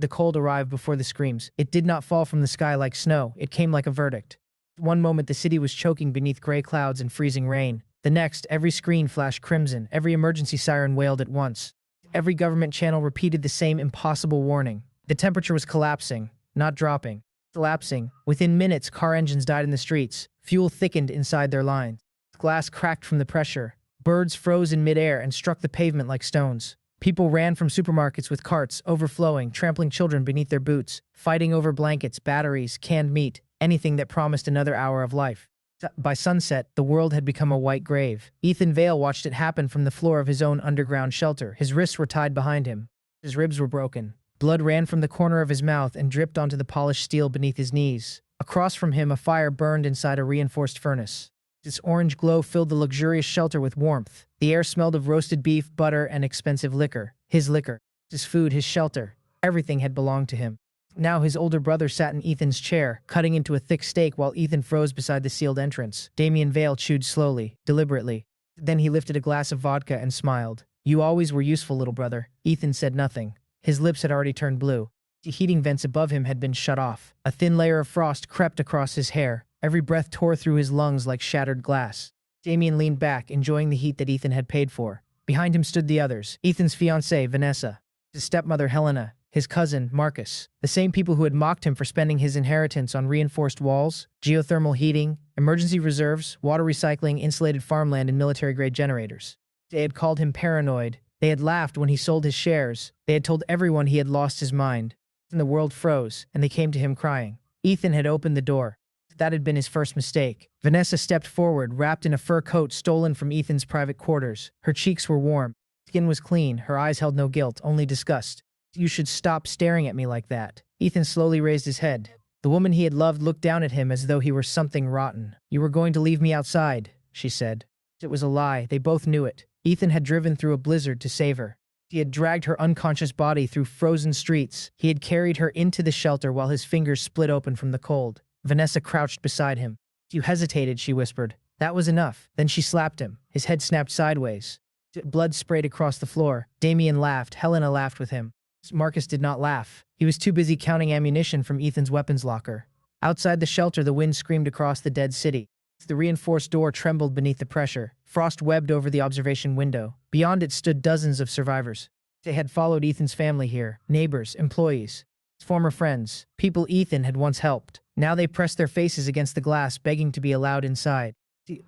The cold arrived before the screams. It did not fall from the sky like snow. It came like a verdict. One moment the city was choking beneath gray clouds and freezing rain. The next, every screen flashed crimson. Every emergency siren wailed at once. Every government channel repeated the same impossible warning. The temperature was collapsing, not dropping. Collapsing. Within minutes, car engines died in the streets. Fuel thickened inside their lines. Glass cracked from the pressure. Birds froze in midair and struck the pavement like stones. People ran from supermarkets with carts, overflowing, trampling children beneath their boots, fighting over blankets, batteries, canned meat, anything that promised another hour of life. By sunset, the world had become a white grave. Ethan Vale watched it happen from the floor of his own underground shelter. His wrists were tied behind him. His ribs were broken. Blood ran from the corner of his mouth and dripped onto the polished steel beneath his knees. Across from him, a fire burned inside a reinforced furnace. Its orange glow filled the luxurious shelter with warmth. The air smelled of roasted beef, butter, and expensive liquor. His liquor. His food, his shelter. Everything had belonged to him. Now his older brother sat in Ethan's chair, cutting into a thick steak while Ethan froze beside the sealed entrance. Damien Vale chewed slowly, deliberately. Then he lifted a glass of vodka and smiled. "You always were useful, little brother." Ethan said nothing. His lips had already turned blue. The heating vents above him had been shut off. A thin layer of frost crept across his hair. Every breath tore through his lungs like shattered glass. Damien leaned back, enjoying the heat that Ethan had paid for. Behind him stood the others. Ethan's fiancée, Vanessa. His stepmother, Helena. His cousin, Marcus. The same people who had mocked him for spending his inheritance on reinforced walls, geothermal heating, emergency reserves, water recycling, insulated farmland, and military-grade generators. They had called him paranoid. They had laughed when he sold his shares. They had told everyone he had lost his mind. And the world froze, and they came to him crying. Ethan had opened the door. That had been his first mistake. Vanessa stepped forward, wrapped in a fur coat stolen from Ethan's private quarters. Her cheeks were warm. Skin was clean. Her eyes held no guilt, only disgust. "You should stop staring at me like that." Ethan slowly raised his head. The woman he had loved looked down at him as though he were something rotten. "You were going to leave me outside," she said. It was a lie. They both knew it. Ethan had driven through a blizzard to save her. He had dragged her unconscious body through frozen streets. He had carried her into the shelter while his fingers split open from the cold. Vanessa crouched beside him. "You hesitated," she whispered. "That was enough." Then she slapped him. His head snapped sideways. Blood sprayed across the floor. Damien laughed. Helena laughed with him. Marcus did not laugh. He was too busy counting ammunition from Ethan's weapons locker. Outside the shelter, the wind screamed across the dead city. The reinforced door trembled beneath the pressure. Frost webbed over the observation window. Beyond it stood dozens of survivors. They had followed Ethan's family here. Neighbors, employees, former friends, people Ethan had once helped. Now they pressed their faces against the glass, begging to be allowed inside.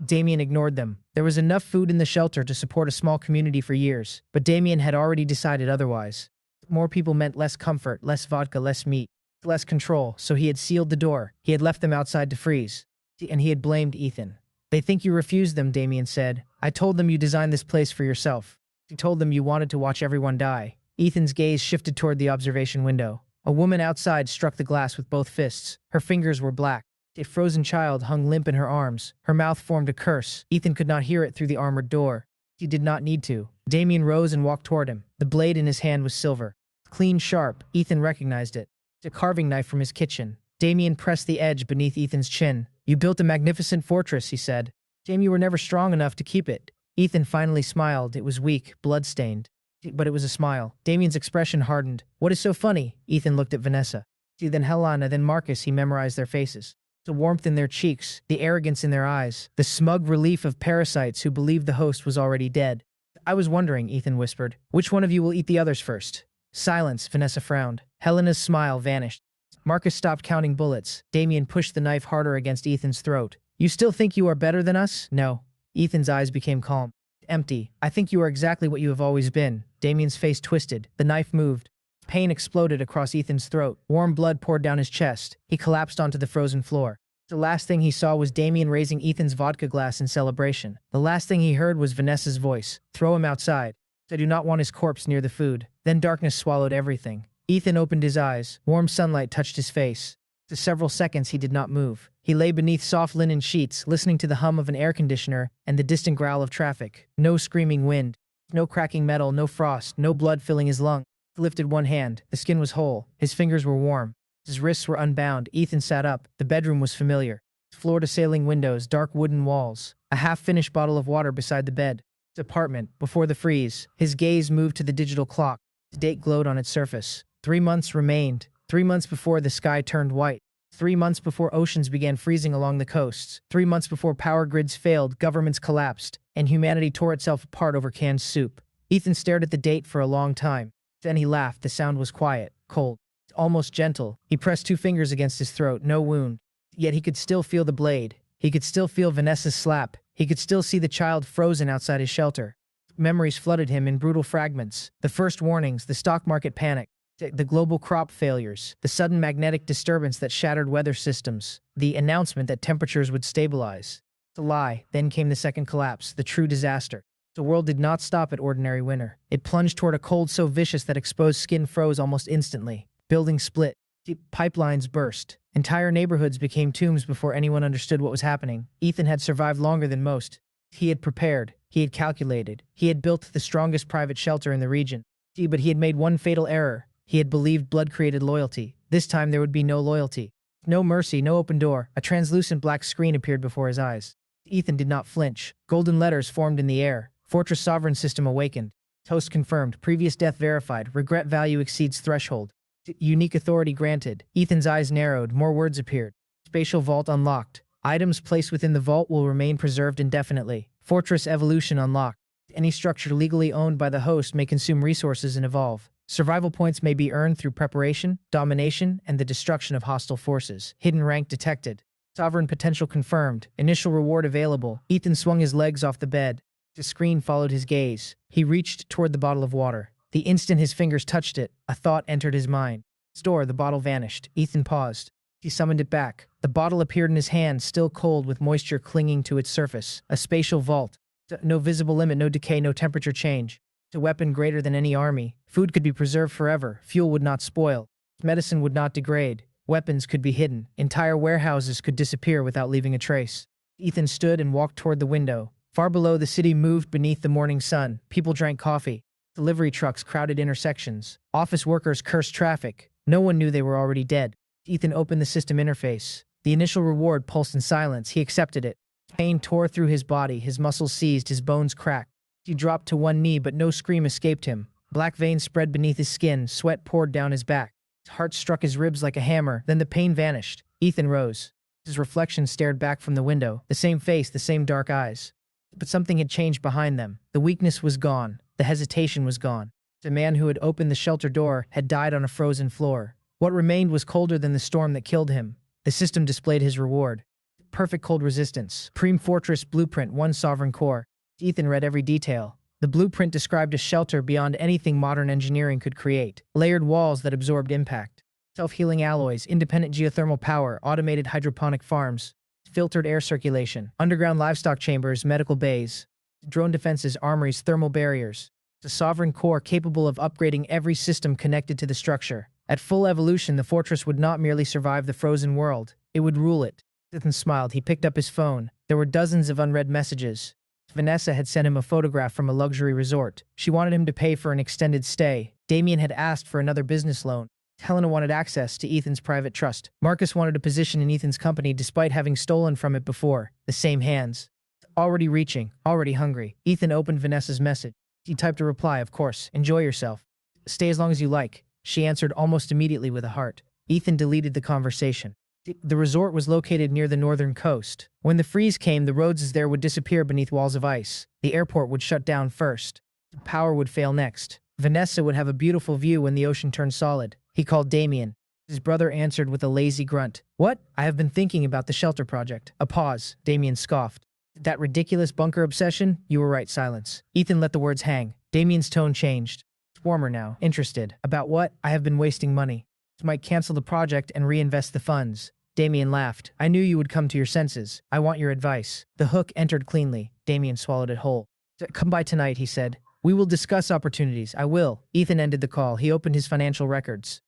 Damien ignored them. There was enough food in the shelter to support a small community for years, but Damien had already decided otherwise. More people meant less comfort, less vodka, less meat, less control, so he had sealed the door. He had left them outside to freeze. And he had blamed Ethan. "They think you refused them," Damien said. "I told them you designed this place for yourself. You told them you wanted to watch everyone die." Ethan's gaze shifted toward the observation window. A woman outside struck the glass with both fists. Her fingers were black. A frozen child hung limp in her arms. Her mouth formed a curse. Ethan could not hear it through the armored door. He did not need to. Damien rose and walked toward him. The blade in his hand was silver. Clean sharp, Ethan recognized it. A carving knife from his kitchen. Damien pressed the edge beneath Ethan's chin. "You built a magnificent fortress," he said. "Damien, you were never strong enough to keep it." Ethan finally smiled. It was weak, blood-stained. But it was a smile. Damien's expression hardened. "What is so funny?" Ethan looked at Vanessa. Then Helena, then Marcus. He memorized their faces. The warmth in their cheeks, the arrogance in their eyes, the smug relief of parasites who believed the host was already dead. "I was wondering," Ethan whispered, "which one of you will eat the others first?" Silence. Vanessa frowned. Helena's smile vanished. Marcus stopped counting bullets. Damien pushed the knife harder against Ethan's throat. "You still think you are better than us?" "No." Ethan's eyes became calm. "Empty. I think you are exactly what you have always been." Damien's face twisted. The knife moved. Pain exploded across Ethan's throat. Warm blood poured down his chest. He collapsed onto the frozen floor. The last thing he saw was Damien raising Ethan's vodka glass in celebration. The last thing he heard was Vanessa's voice. "Throw him outside. I do not want his corpse near the food." Then darkness swallowed everything. Ethan opened his eyes. Warm sunlight touched his face. For several seconds he did not move. He lay beneath soft linen sheets, listening to the hum of an air conditioner and the distant growl of traffic. No screaming wind. No cracking metal, no frost, no blood filling his lung. He lifted one hand. The skin was whole. His fingers were warm. His wrists were unbound. Ethan sat up. The bedroom was familiar. Floor-to-ceiling windows, dark wooden walls. A half-finished bottle of water beside the bed. His apartment, before the freeze. His gaze moved to the digital clock. The date glowed on its surface. 3 months remained. 3 months before the sky turned white. 3 months before oceans began freezing along the coasts. 3 months before power grids failed, governments collapsed, and humanity tore itself apart over canned soup. Ethan stared at the date for a long time. Then he laughed. The sound was quiet, cold, almost gentle. He pressed 2 fingers against his throat, no wound. Yet he could still feel the blade. He could still feel Vanessa's slap. He could still see the child frozen outside his shelter. Memories flooded him in brutal fragments. The first warnings, the stock market panic, the global crop failures, the sudden magnetic disturbance that shattered weather systems, the announcement that temperatures would stabilize. The lie. Then came the second collapse, the true disaster. The world did not stop at ordinary winter. It plunged toward a cold so vicious that exposed skin froze almost instantly. Buildings split. Deep pipelines burst. Entire neighborhoods became tombs before anyone understood what was happening. Ethan had survived longer than most. He had prepared. He had calculated. He had built the strongest private shelter in the region. But he had made one fatal error. He had believed blood created loyalty. This time there would be no loyalty. No mercy, no open door. A translucent black screen appeared before his eyes. Ethan did not flinch. Golden letters formed in the air. Fortress Sovereign System awakened. Host confirmed. Previous death verified. Regret value exceeds threshold. Unique authority granted. Ethan's eyes narrowed. More words appeared. Spatial vault unlocked. Items placed within the vault will remain preserved indefinitely. Fortress evolution unlocked. Any structure legally owned by the host may consume resources and evolve. Survival points may be earned through preparation, domination, and the destruction of hostile forces. Hidden rank detected. Sovereign potential confirmed. Initial reward available. Ethan swung his legs off the bed. The screen followed his gaze. He reached toward the bottle of water. The instant his fingers touched it, a thought entered his mind. Store, the bottle vanished. Ethan paused. He summoned it back. The bottle appeared in his hand, still cold with moisture clinging to its surface. A spatial vault. No visible limit, no decay, no temperature change. A weapon greater than any army. Food could be preserved forever. Fuel would not spoil. Medicine would not degrade. Weapons could be hidden. Entire warehouses could disappear without leaving a trace. Ethan stood and walked toward the window. Far below, the city moved beneath the morning sun. People drank coffee. Delivery trucks crowded intersections. Office workers cursed traffic. No one knew they were already dead. Ethan opened the system interface. The initial reward pulsed in silence. He accepted it. Pain tore through his body. His muscles seized. His bones cracked. He dropped to one knee, but no scream escaped him. Black veins spread beneath his skin. Sweat poured down his back. His heart struck his ribs like a hammer. Then the pain vanished. Ethan rose. His reflection stared back from the window. The same face, the same dark eyes. But something had changed behind them. The weakness was gone. The hesitation was gone. The man who had opened the shelter door had died on a frozen floor. What remained was colder than the storm that killed him. The system displayed his reward. Perfect cold resistance. Supreme Fortress Blueprint, one sovereign core. Ethan read every detail. The blueprint described a shelter beyond anything modern engineering could create. Layered walls that absorbed impact. Self-healing alloys, independent geothermal power, automated hydroponic farms. Filtered air circulation. Underground livestock chambers, medical bays. Drone defenses, armories, thermal barriers. A sovereign core capable of upgrading every system connected to the structure. At full evolution, the fortress would not merely survive the frozen world. It would rule it. Ethan smiled. He picked up his phone. There were dozens of unread messages. Vanessa had sent him a photograph from a luxury resort. She wanted him to pay for an extended stay. Damien had asked for another business loan. Helena wanted access to Ethan's private trust. Marcus wanted a position in Ethan's company despite having stolen from it before. The same hands. Already reaching. Already hungry. Ethan opened Vanessa's message. He typed a reply, of course. Enjoy yourself. Stay as long as you like. She answered almost immediately with a heart. Ethan deleted the conversation. The resort was located near the northern coast. When the freeze came, the roads there would disappear beneath walls of ice. The airport would shut down first. The power would fail next. Vanessa would have a beautiful view when the ocean turned solid. He called Damien. His brother answered with a lazy grunt. What? I have been thinking about the shelter project. A pause. Damien scoffed. That ridiculous bunker obsession? You were right, silence. Ethan let the words hang. Damien's tone changed. It's warmer now. Interested. About what? I have been wasting money. Might cancel the project and reinvest the funds. Damien laughed. I knew you would come to your senses. I want your advice. The hook entered cleanly. Damien swallowed it whole. Come by tonight, he said. We will discuss opportunities. I will. Ethan ended the call. He opened his financial records.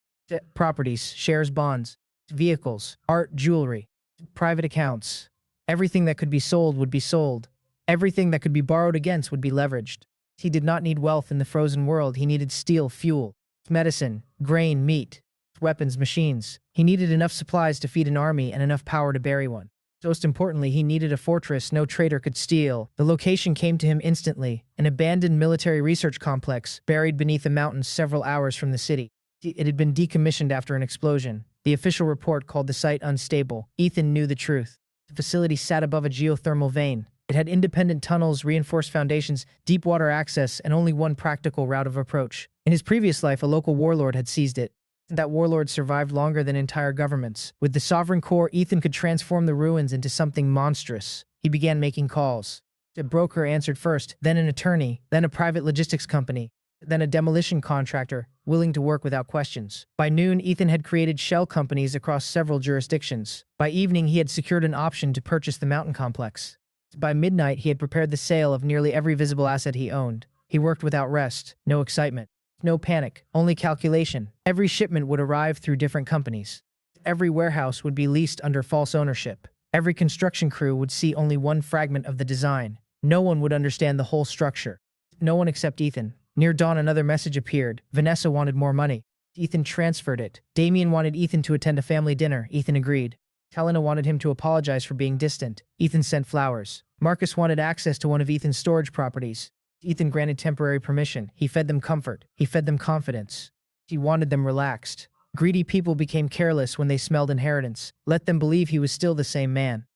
Properties, shares, bonds, vehicles, art, jewelry, private accounts. Everything that could be sold would be sold. Everything that could be borrowed against would be leveraged. He did not need wealth in the frozen world. He needed steel, fuel, medicine, grain, meat. Weapons, machines. He needed enough supplies to feed an army and enough power to bury one. Most importantly, he needed a fortress no traitor could steal. The location came to him instantly, an abandoned military research complex buried beneath the mountains several hours from the city. It had been decommissioned after an explosion. The official report called the site unstable. Ethan knew the truth. The facility sat above a geothermal vein. It had independent tunnels, reinforced foundations, deep water access, and only one practical route of approach. In his previous life, a local warlord had seized it. That warlord survived longer than entire governments. With the sovereign core, Ethan could transform the ruins into something monstrous. He began making calls. A broker answered first, then an attorney, then a private logistics company, then a demolition contractor, willing to work without questions. By noon, Ethan had created shell companies across several jurisdictions. By evening, he had secured an option to purchase the mountain complex. By midnight, he had prepared the sale of nearly every visible asset he owned. He worked without rest, no excitement, no panic, only calculation. Every shipment would arrive through different companies. Every warehouse would be leased under false ownership. Every construction crew would see only one fragment of the design. No one would understand the whole structure. No one except Ethan. Near dawn, another message appeared. Vanessa wanted more money. Ethan transferred it. Damien wanted Ethan to attend a family dinner. Ethan agreed. Helena wanted him to apologize for being distant. Ethan sent flowers. Marcus wanted access to one of Ethan's storage properties. Ethan granted temporary permission. He fed them comfort. He fed them confidence. He wanted them relaxed. Greedy people became careless when they smelled inheritance. Let them believe he was still the same man.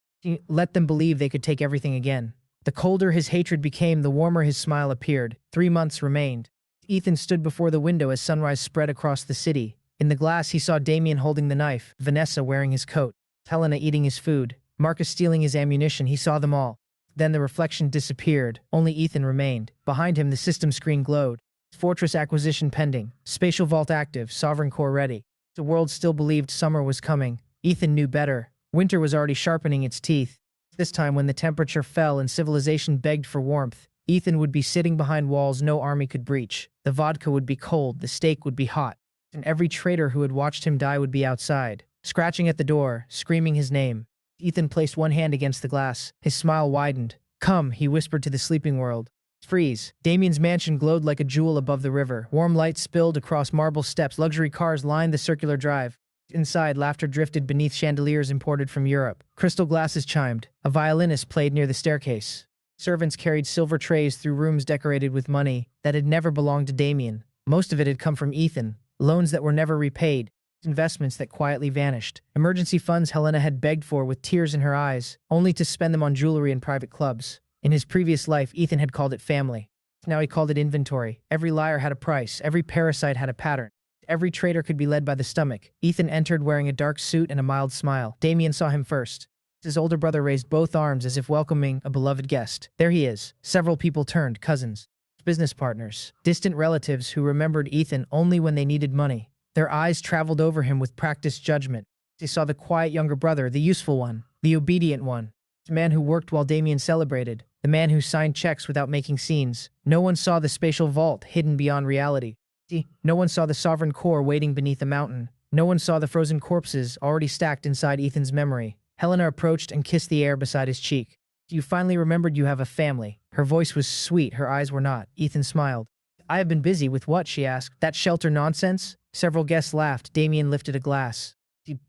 Let them believe they could take everything again. The colder his hatred became, the warmer his smile appeared. 3 months remained. Ethan stood before the window as sunrise spread across the city. In the glass, he saw Damien holding the knife, Vanessa wearing his coat, Helena eating his food, Marcus stealing his ammunition. He saw them all. Then the reflection disappeared. Only Ethan remained. Behind him, the system screen glowed. Fortress acquisition pending. Spatial vault active. Sovereign core ready. The world still believed summer was coming. Ethan knew better. Winter was already sharpening its teeth. This time, when the temperature fell and civilization begged for warmth, Ethan would be sitting behind walls no army could breach. The vodka would be cold, the steak would be hot, and every traitor who had watched him die would be outside, scratching at the door, screaming his name. Ethan placed one hand against the glass. His smile widened. "Come," he whispered to the sleeping world. Freeze. Damien's mansion glowed like a jewel above the river. Warm light spilled across marble steps. Luxury cars lined the circular drive. Inside, laughter drifted beneath chandeliers imported from Europe. Crystal glasses chimed. A violinist played near the staircase. Servants carried silver trays through rooms decorated with money that had never belonged to Damien. Most of it had come from Ethan. Loans that were never repaid. Investments that quietly vanished. Emergency funds Helena had begged for with tears in her eyes, only to spend them on jewelry and private clubs. In his previous life, Ethan had called it family. Now he called it inventory. Every liar had a price. Every parasite had a pattern. Every traitor could be led by the stomach. Ethan entered wearing a dark suit and a mild smile. Damien saw him first. His older brother raised both arms as if welcoming a beloved guest. There he is. Several people turned, cousins, business partners, distant relatives who remembered Ethan only when they needed money. Their eyes traveled over him with practiced judgment. They saw the quiet younger brother, the useful one, the obedient one, the man who worked while Damien celebrated, the man who signed checks without making scenes. No one saw the spatial vault hidden beyond reality. No one saw the sovereign core waiting beneath a mountain. No one saw the frozen corpses already stacked inside Ethan's memory. Helena approached and kissed the air beside his cheek. "You finally remembered you have a family." Her voice was sweet, her eyes were not. Ethan smiled. "I have been busy with what?" she asked. "That shelter nonsense?" Several guests laughed. Damien lifted a glass.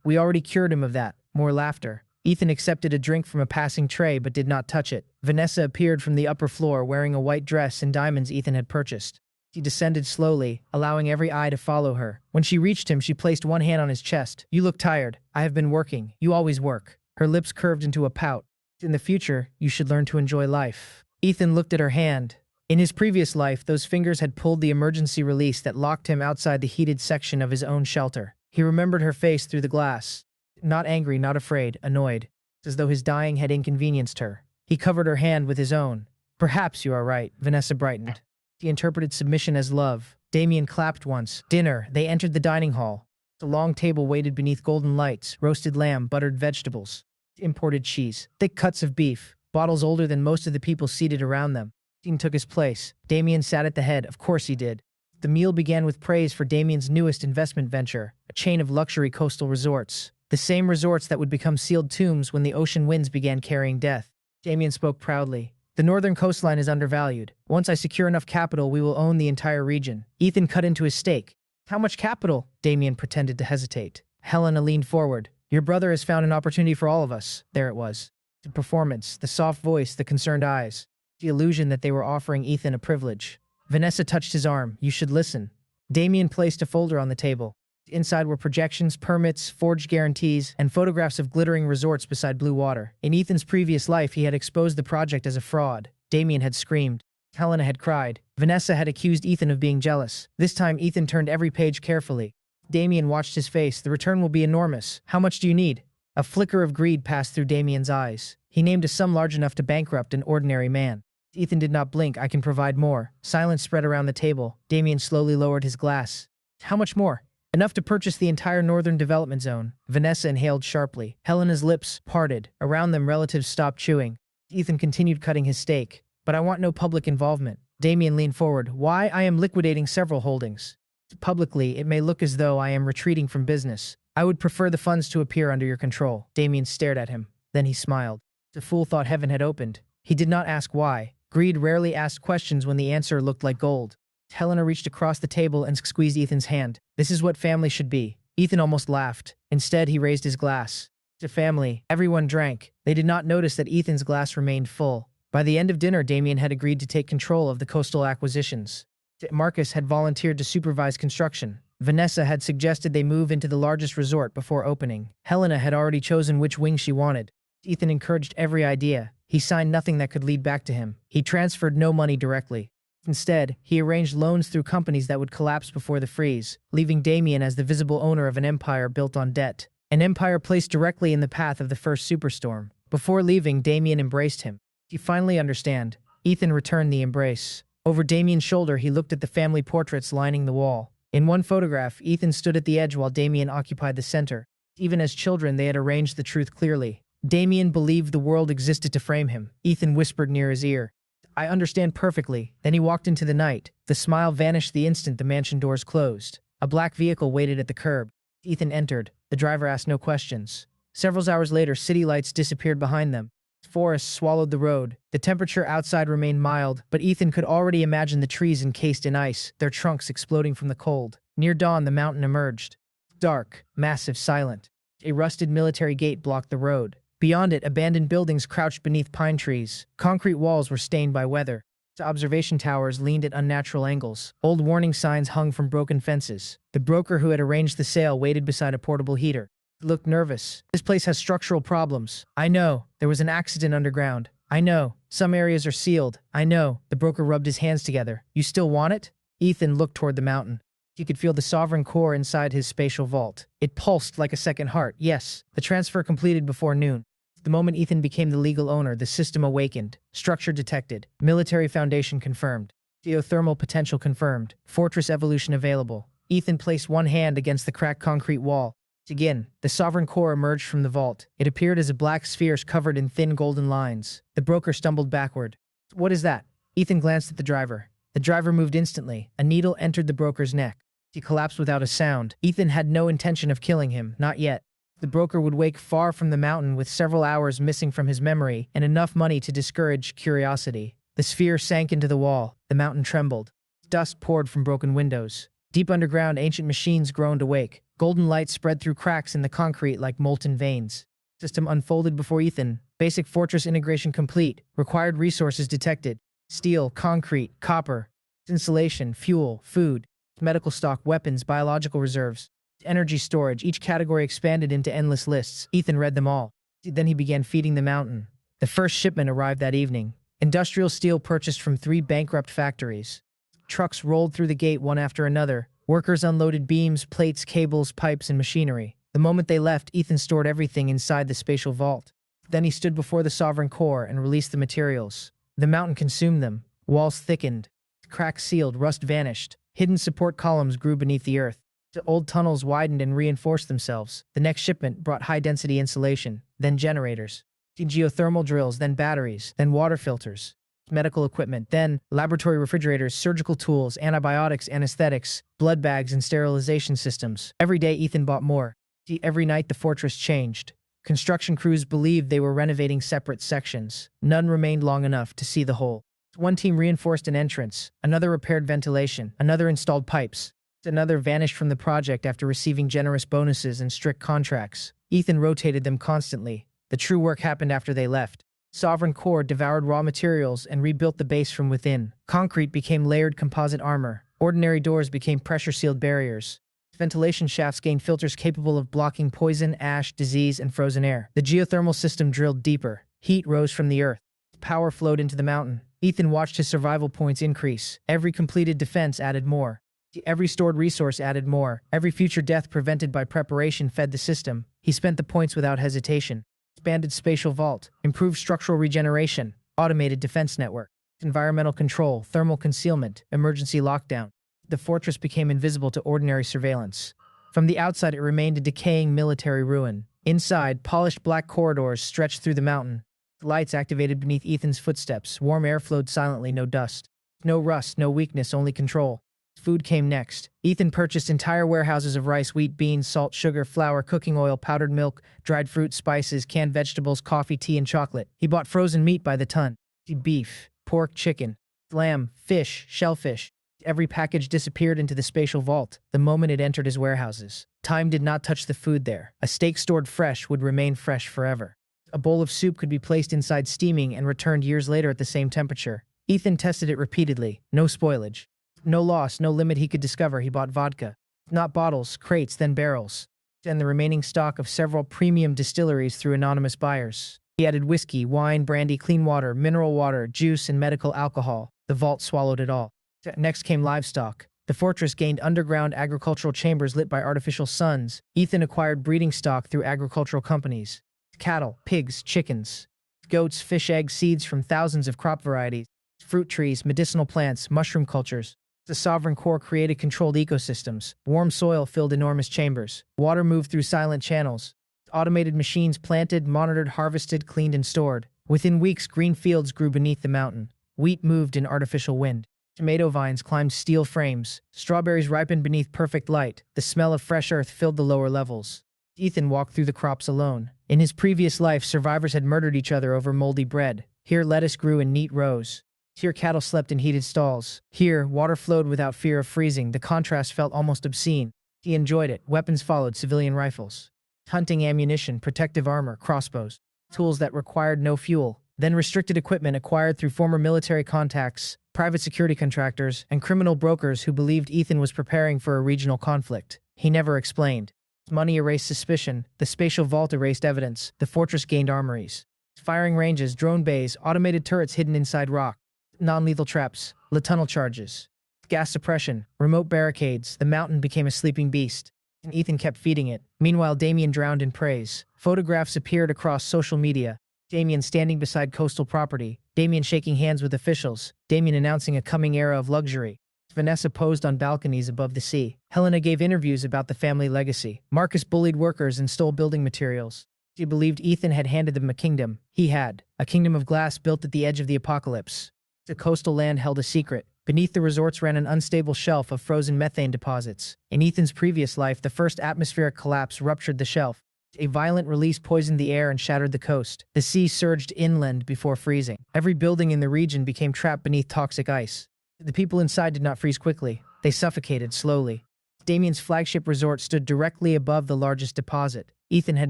"We already cured him of that." More laughter. Ethan accepted a drink from a passing tray but did not touch it. Vanessa appeared from the upper floor wearing a white dress and diamonds Ethan had purchased. She descended slowly, allowing every eye to follow her. When she reached him, she placed one hand on his chest. "You look tired." "I have been working." "You always work." Her lips curved into a pout. "In the future, you should learn to enjoy life." Ethan looked at her hand. In his previous life, those fingers had pulled the emergency release that locked him outside the heated section of his own shelter. He remembered her face through the glass. Not angry, not afraid, annoyed, as though his dying had inconvenienced her. He covered her hand with his own. "Perhaps you are right." Vanessa brightened. He interpreted submission as love. Damien clapped once. Dinner. They entered the dining hall. The long table waited beneath golden lights, roasted lamb, buttered vegetables, imported cheese, thick cuts of beef, bottles older than most of the people seated around them. Ethan took his place. Damien sat at the head. Of course he did. The meal began with praise for Damien's newest investment venture, a chain of luxury coastal resorts. The same resorts that would become sealed tombs when the ocean winds began carrying death. Damien spoke proudly. "The northern coastline is undervalued. Once I secure enough capital, we will own the entire region." Ethan cut into his steak. "How much capital?" Damien pretended to hesitate. Helena leaned forward. "Your brother has found an opportunity for all of us." There it was. The performance, the soft voice, the concerned eyes. The illusion that they were offering Ethan a privilege. Vanessa touched his arm. "You should listen." Damien placed a folder on the table. Inside were projections, permits, forged guarantees, and photographs of glittering resorts beside blue water. In Ethan's previous life, he had exposed the project as a fraud. Damien had screamed. Helena had cried. Vanessa had accused Ethan of being jealous. This time, Ethan turned every page carefully. Damien watched his face. The return will be enormous. How much do you need? A flicker of greed passed through Damien's eyes. He named a sum large enough to bankrupt an ordinary man. Ethan did not blink. I can provide more. Silence spread around the table. Damien slowly lowered his glass. How much more? Enough to purchase the entire northern development zone. Vanessa inhaled sharply. Helena's lips parted. Around them, relatives stopped chewing. Ethan continued cutting his steak. But I want no public involvement. Damien leaned forward. Why? I am liquidating several holdings. Publicly, it may look as though I am retreating from business. I would prefer the funds to appear under your control. Damien stared at him. Then he smiled. The fool thought heaven had opened. He did not ask why. Greed rarely asked questions when the answer looked like gold. Helena reached across the table and squeezed Ethan's hand. This is what family should be. Ethan almost laughed. Instead, he raised his glass. To family, everyone drank. They did not notice that Ethan's glass remained full. By the end of dinner, Damien had agreed to take control of the coastal acquisitions. Marcus had volunteered to supervise construction. Vanessa had suggested they move into the largest resort before opening. Helena had already chosen which wing she wanted. Ethan encouraged every idea. He signed nothing that could lead back to him. He transferred no money directly. Instead, he arranged loans through companies that would collapse before the freeze, leaving Damien as the visible owner of an empire built on debt. An empire placed directly in the path of the first superstorm. Before leaving, Damien embraced him. You finally understand. Ethan returned the embrace. Over Damien's shoulder, he looked at the family portraits lining the wall. In one photograph, Ethan stood at the edge while Damien occupied the center. Even as children, they had arranged the truth clearly. Damien believed the world existed to frame him. Ethan whispered near his ear. I understand perfectly. Then he walked into the night. The smile vanished the instant the mansion doors closed. A black vehicle waited at the curb. Ethan entered. The driver asked no questions. Several hours later, city lights disappeared behind them. Forests swallowed the road. The temperature outside remained mild, but Ethan could already imagine the trees encased in ice, their trunks exploding from the cold. Near dawn, the mountain emerged. Dark, massive, silent. A rusted military gate blocked the road. Beyond it, abandoned buildings crouched beneath pine trees. Concrete walls were stained by weather. Observation towers leaned at unnatural angles. Old warning signs hung from broken fences. The broker who had arranged the sale waited beside a portable heater. He looked nervous. This place has structural problems. I know. There was an accident underground. I know. Some areas are sealed. I know. The broker rubbed his hands together. You still want it? Ethan looked toward the mountain. He could feel the sovereign core inside his spatial vault. It pulsed like a second heart. Yes. The transfer completed before noon. The moment Ethan became the legal owner, the system awakened. Structure detected. Military foundation confirmed. Geothermal potential confirmed. Fortress evolution available. Ethan placed one hand against the cracked concrete wall. Again, the sovereign core emerged from the vault. It appeared as a black sphere covered in thin golden lines. The broker stumbled backward. What is that? Ethan glanced at the driver. The driver moved instantly. A needle entered the broker's neck. He collapsed without a sound. Ethan had no intention of killing him, not yet. The broker would wake far from the mountain with several hours missing from his memory and enough money to discourage curiosity. The sphere sank into the wall. The mountain trembled. Dust poured from broken windows. Deep underground, ancient machines groaned awake. Golden light spread through cracks in the concrete like molten veins. System unfolded before Ethan. Basic fortress integration complete. Required resources detected. Steel, concrete, copper. Insulation, fuel, food. Medical stock, weapons, biological reserves. Energy storage. Each category expanded into endless lists. Ethan read them all. Then he began feeding the mountain. The first shipment arrived that evening. Industrial steel purchased from 3 bankrupt factories. Trucks rolled through the gate one after another. Workers unloaded beams, plates, cables, pipes, and machinery. The moment they left, Ethan stored everything inside the spatial vault. Then he stood before the sovereign core and released the materials. The mountain consumed them. Walls thickened. Cracks sealed, rust vanished. Hidden support columns grew beneath the earth. The old tunnels widened and reinforced themselves. The next shipment brought high-density insulation, then generators. Geothermal drills, then batteries, then water filters. Medical equipment, then laboratory refrigerators, surgical tools, antibiotics, anesthetics, blood bags, and sterilization systems. Every day, Ethan bought more. Every night, the fortress changed. Construction crews believed they were renovating separate sections. None remained long enough to see the whole. One team reinforced an entrance, another repaired ventilation, another installed pipes. Another vanished from the project after receiving generous bonuses and strict contracts. Ethan rotated them constantly. The true work happened after they left. Sovereign Core devoured raw materials and rebuilt the base from within. Concrete became layered composite armor. Ordinary doors became pressure-sealed barriers. Ventilation shafts gained filters capable of blocking poison, ash, disease, and frozen air. The geothermal system drilled deeper. Heat rose from the earth. Power flowed into the mountain. Ethan watched his survival points increase. Every completed defense added more. Every stored resource added more. Every future death prevented by preparation fed the system. He spent the points without hesitation. Expanded spatial vault. Improved structural regeneration. Automated defense network. Environmental control. Thermal concealment. Emergency lockdown. The fortress became invisible to ordinary surveillance. From the outside, it remained a decaying military ruin. Inside, polished black corridors stretched through the mountain. Lights activated beneath Ethan's footsteps. Warm air flowed silently, no dust. No rust, no weakness, only control. Food came next. Ethan purchased entire warehouses of rice, wheat, beans, salt, sugar, flour, cooking oil, powdered milk, dried fruit, spices, canned vegetables, coffee, tea, and chocolate. He bought frozen meat by the ton. Beef, pork, chicken, lamb, fish, shellfish. Every package disappeared into the spatial vault the moment it entered his warehouses. Time did not touch the food there. A steak stored fresh would remain fresh forever. A bowl of soup could be placed inside steaming and returned years later at the same temperature. Ethan tested it repeatedly. No spoilage. No loss, no limit he could discover. He bought vodka. Not bottles, crates, then barrels. And the remaining stock of several premium distilleries through anonymous buyers. He added whiskey, wine, brandy, clean water, mineral water, juice, and medical alcohol. The vault swallowed it all. Next came livestock. The fortress gained underground agricultural chambers lit by artificial suns. Ethan acquired breeding stock through agricultural companies. Cattle, pigs, chickens, goats, fish, eggs, seeds from thousands of crop varieties, fruit trees, medicinal plants, mushroom cultures. The sovereign core created controlled ecosystems. Warm soil filled enormous chambers. Water moved through silent channels. Automated machines planted, monitored, harvested, cleaned, and stored. Within weeks, green fields grew beneath the mountain. Wheat moved in artificial wind. Tomato vines climbed steel frames. Strawberries ripened beneath perfect light. The smell of fresh earth filled the lower levels. Ethan walked through the crops alone. In his previous life, survivors had murdered each other over moldy bread. Here, lettuce grew in neat rows. Here, cattle slept in heated stalls. Here, water flowed without fear of freezing. The contrast felt almost obscene. He enjoyed it. Weapons followed, civilian rifles. Hunting ammunition, protective armor, crossbows. Tools that required no fuel. Then restricted equipment acquired through former military contacts, private security contractors, and criminal brokers who believed Ethan was preparing for a regional conflict. He never explained. Money erased suspicion. The spatial vault erased evidence. The fortress gained armories. Firing ranges, drone bays, automated turrets hidden inside rock. Non-lethal traps, tunnel charges, gas suppression, remote barricades. The mountain became a sleeping beast, and Ethan kept feeding it. Meanwhile, Damien drowned in praise. Photographs appeared across social media. Damien standing beside coastal property. Damien shaking hands with officials. Damien announcing a coming era of luxury. Vanessa posed on balconies above the sea. Helena gave interviews about the family legacy. Marcus bullied workers and stole building materials. She believed Ethan had handed them a kingdom. He had. A kingdom of glass built at the edge of the apocalypse. The coastal land held a secret. Beneath the resorts ran an unstable shelf of frozen methane deposits. In Ethan's previous life, the first atmospheric collapse ruptured the shelf. A violent release poisoned the air and shattered the coast. The sea surged inland before freezing. Every building in the region became trapped beneath toxic ice. The people inside did not freeze quickly. They suffocated slowly. Damien's flagship resort stood directly above the largest deposit. Ethan had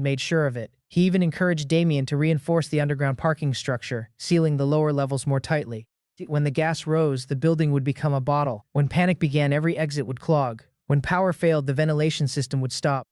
made sure of it. He even encouraged Damien to reinforce the underground parking structure, sealing the lower levels more tightly. When the gas rose, the building would become a bottle. When panic began, every exit would clog. When power failed, the ventilation system would stop.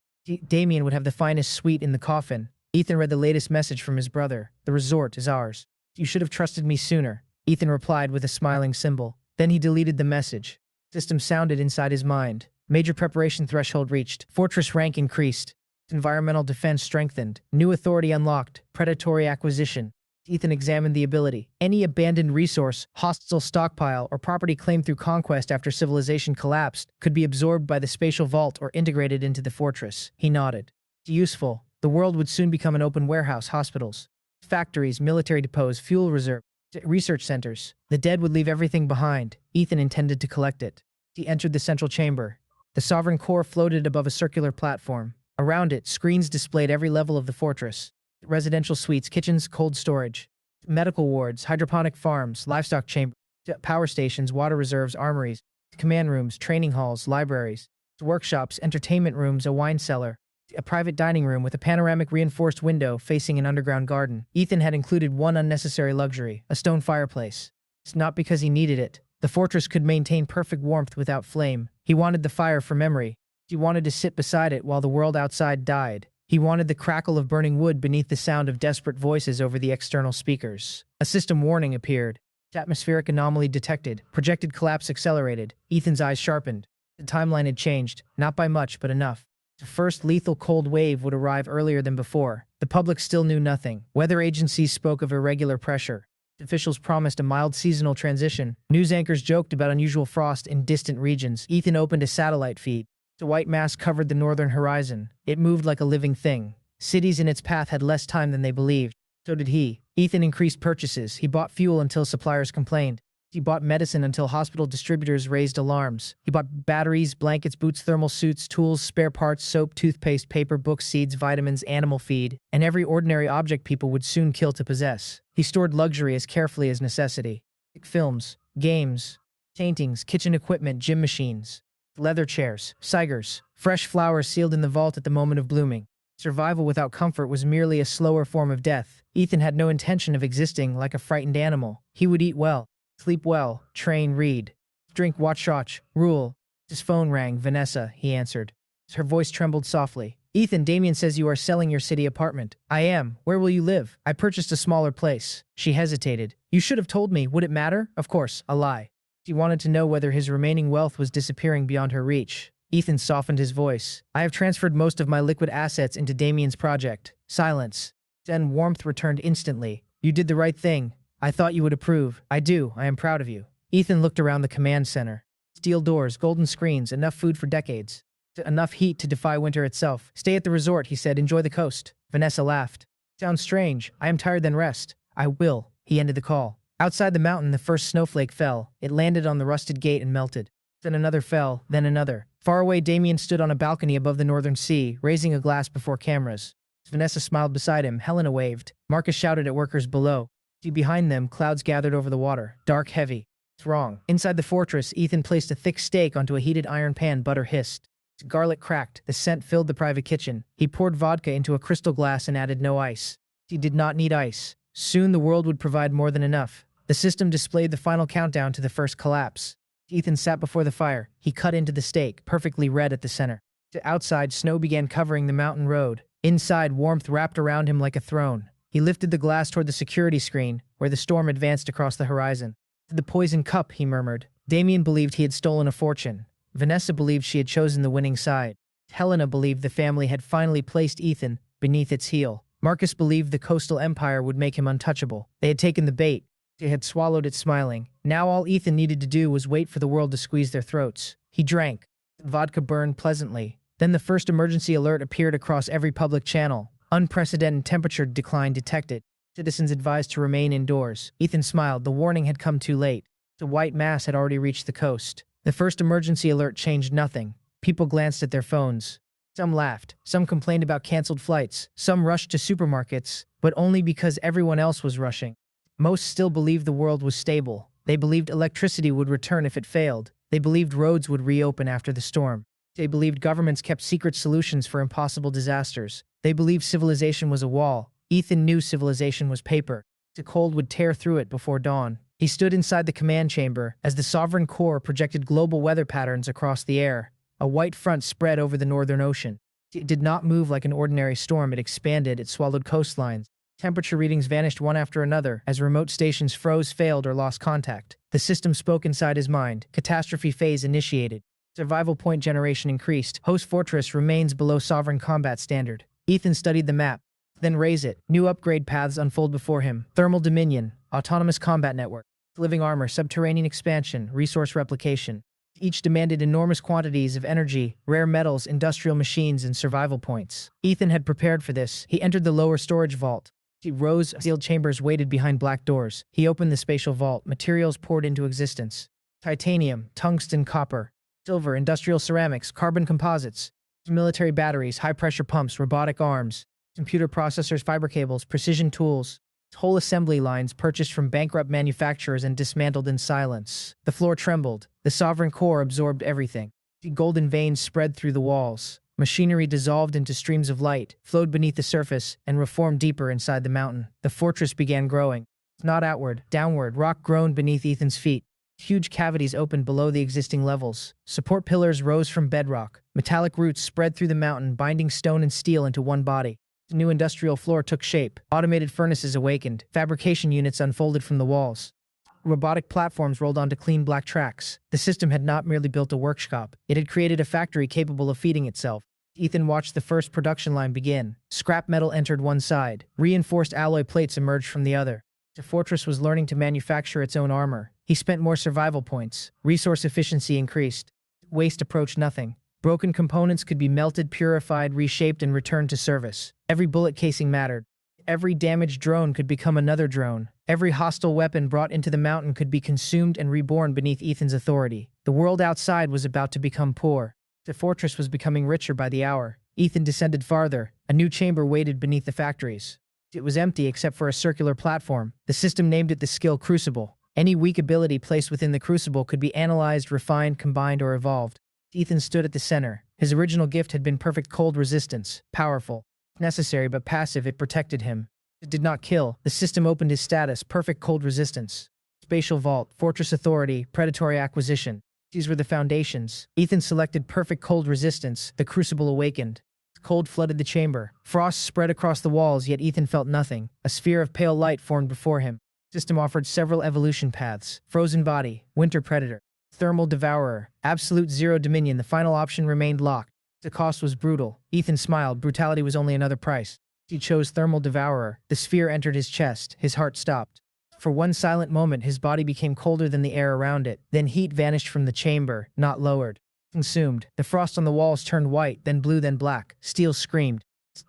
Damien would have the finest suite in the coffin. Ethan read the latest message from his brother. The resort is ours. You should have trusted me sooner. Ethan replied with a smiling symbol. Then he deleted the message. System sounded inside his mind. Major preparation threshold reached. Fortress rank increased. Environmental defense strengthened. New authority unlocked. Predatory acquisition. Ethan examined the ability. Any abandoned resource, hostile stockpile, or property claimed through conquest after civilization collapsed could be absorbed by the spatial vault or integrated into the fortress. He nodded. Useful. The world would soon become an open warehouse, hospitals, factories, military depots, fuel reserve, research centers. The dead would leave everything behind. Ethan intended to collect it. He entered the central chamber. The sovereign core floated above a circular platform. Around it, screens displayed every level of the fortress. Residential suites, kitchens, cold storage, medical wards, hydroponic farms, livestock chambers, power stations, water reserves, armories, command rooms, training halls, libraries, workshops, entertainment rooms, a wine cellar, a private dining room with a panoramic reinforced window facing an underground garden. Ethan had included one unnecessary luxury, a stone fireplace. It's not because he needed it, The fortress could maintain perfect warmth without flame. He wanted the fire for memory. He wanted to sit beside it while the world outside died. He wanted the crackle of burning wood beneath the sound of desperate voices over the external speakers. A system warning appeared. Atmospheric anomaly detected. Projected collapse accelerated. Ethan's eyes sharpened. The timeline had changed, not by much, but enough. The first lethal cold wave would arrive earlier than before. The public still knew nothing. Weather agencies spoke of irregular pressure. Officials promised a mild seasonal transition. News anchors joked about unusual frost in distant regions. Ethan opened a satellite feed. The white mass covered the northern horizon. It moved like a living thing. Cities in its path had less time than they believed. So did he. Ethan increased purchases. He bought fuel until suppliers complained. He bought medicine until hospital distributors raised alarms. He bought batteries, blankets, boots, thermal suits, tools, spare parts, soap, toothpaste, paper, books, seeds, vitamins, animal feed, and every ordinary object people would soon kill to possess. He stored luxury as carefully as necessity. Films, games, paintings, kitchen equipment, gym machines, leather chairs, sigars, fresh flowers sealed in the vault at the moment of blooming. Survival without comfort was merely a slower form of death. Ethan had no intention of existing like a frightened animal. He would eat well, sleep well, train, read, drink, watch, rule. His phone rang. Vanessa, he answered. Her voice trembled softly. Ethan, Damien says you are selling your city apartment. I am. Where will you live? I purchased a smaller place. She hesitated. You should have told me. Would it matter? Of course, a lie. She wanted to know whether his remaining wealth was disappearing beyond her reach. Ethan softened his voice. I have transferred most of my liquid assets into Damien's project. Silence. Then warmth returned instantly. You did the right thing. I thought you would approve. I do. I am proud of you. Ethan looked around the command center. Steel doors, golden screens, enough food for decades. Enough heat to defy winter itself. Stay at the resort, he said. Enjoy the coast. Vanessa laughed. Sounds strange. I am tired, then rest. I will. He ended the call. Outside the mountain, the first snowflake fell. It landed on the rusted gate and melted. Then another fell, then another. Far away, Damien stood on a balcony above the northern sea, raising a glass before cameras. Vanessa smiled beside him. Helena waved. Marcus shouted at workers below. Behind them, clouds gathered over the water, dark, heavy. It's wrong. Inside the fortress, Ethan placed a thick steak onto a heated iron pan. Butter hissed. Garlic cracked. The scent filled the private kitchen. He poured vodka into a crystal glass and added no ice. He did not need ice. Soon the world would provide more than enough. The system displayed the final countdown to the first collapse. Ethan sat before the fire. He cut into the steak, perfectly red at the center. Outside, snow began covering the mountain road. Inside, warmth wrapped around him like a throne. He lifted the glass toward the security screen, where the storm advanced across the horizon. The poison cup, he murmured. Damien believed he had stolen a fortune. Vanessa believed she had chosen the winning side. Helena believed the family had finally placed Ethan beneath its heel. Marcus believed the coastal empire would make him untouchable. They had taken the bait. They had swallowed it smiling. Now all Ethan needed to do was wait for the world to squeeze their throats. He drank. Vodka burned pleasantly. Then the first emergency alert appeared across every public channel. Unprecedented temperature decline detected. Citizens advised to remain indoors. Ethan smiled. The warning had come too late. The white mass had already reached the coast. The first emergency alert changed nothing. People glanced at their phones. Some laughed. Some complained about canceled flights. Some rushed to supermarkets, but only because everyone else was rushing. Most still believed the world was stable. They believed electricity would return if it failed. They believed roads would reopen after the storm. They believed governments kept secret solutions for impossible disasters. They believed civilization was a wall. Ethan knew civilization was paper. The cold would tear through it before dawn. He stood inside the command chamber as the Sovereign Core projected global weather patterns across the air. A white front spread over the northern ocean. It did not move like an ordinary storm. It expanded. It swallowed coastlines. Temperature readings vanished one after another as remote stations froze, failed, or lost contact. The system spoke inside his mind. Catastrophe phase initiated. Survival point generation increased. Host fortress remains below sovereign combat standard. Ethan studied the map. Then raise it. New upgrade paths unfold before him. Thermal dominion. Autonomous combat network. Living armor. Subterranean expansion. Resource replication. Each demanded enormous quantities of energy, rare metals, industrial machines, and survival points. Ethan had prepared for this. He entered the lower storage vault. Rows of sealed chambers waited behind black doors. He opened the spatial vault. Materials poured into existence. Titanium, tungsten, copper, silver, industrial ceramics, carbon composites, military batteries, high-pressure pumps, robotic arms, computer processors, fiber cables, precision tools, whole assembly lines purchased from bankrupt manufacturers and dismantled in silence. The floor trembled. The Sovereign Core absorbed everything. Golden veins spread through the walls. Machinery dissolved into streams of light, flowed beneath the surface, and reformed deeper inside the mountain. The fortress began growing. Not outward, downward. Rock groaned beneath Ethan's feet. Huge cavities opened below the existing levels. Support pillars rose from bedrock. Metallic roots spread through the mountain, binding stone and steel into one body. The new industrial floor took shape. Automated furnaces awakened. Fabrication units unfolded from the walls. Robotic platforms rolled onto clean black tracks. The system had not merely built a workshop. It had created a factory capable of feeding itself. Ethan watched the first production line begin. Scrap metal entered one side. Reinforced alloy plates emerged from the other. The fortress was learning to manufacture its own armor. He spent more survival points. Resource efficiency increased. Waste approached nothing. Broken components could be melted, purified, reshaped, and returned to service. Every bullet casing mattered. Every damaged drone could become another drone. Every hostile weapon brought into the mountain could be consumed and reborn beneath Ethan's authority. The world outside was about to become poor. The fortress was becoming richer by the hour. Ethan descended farther. A new chamber waited beneath the factories. It was empty except for a circular platform. The system named it the skill Crucible. Any weak ability placed within the Crucible could be analyzed, refined, combined, or evolved. Ethan stood at the center. His original gift had been perfect cold resistance. Powerful. Necessary but passive, it protected him. It did not kill. The system opened his status, perfect cold resistance. Spatial vault, fortress authority, predatory acquisition. These were the foundations. Ethan selected perfect cold resistance. The Crucible awakened. Cold flooded the chamber. Frost spread across the walls, yet Ethan felt nothing. A sphere of pale light formed before him. The system offered several evolution paths. Frozen body, winter predator, thermal devourer, absolute zero dominion. The final option remained locked. The cost was brutal. Ethan smiled. Brutality was only another price. He chose thermal devourer. The sphere entered his chest. His heart stopped. For one silent moment, his body became colder than the air around it. Then heat vanished from the chamber, not lowered. Consumed. The frost on the walls turned white, then blue, then black. Steel screamed.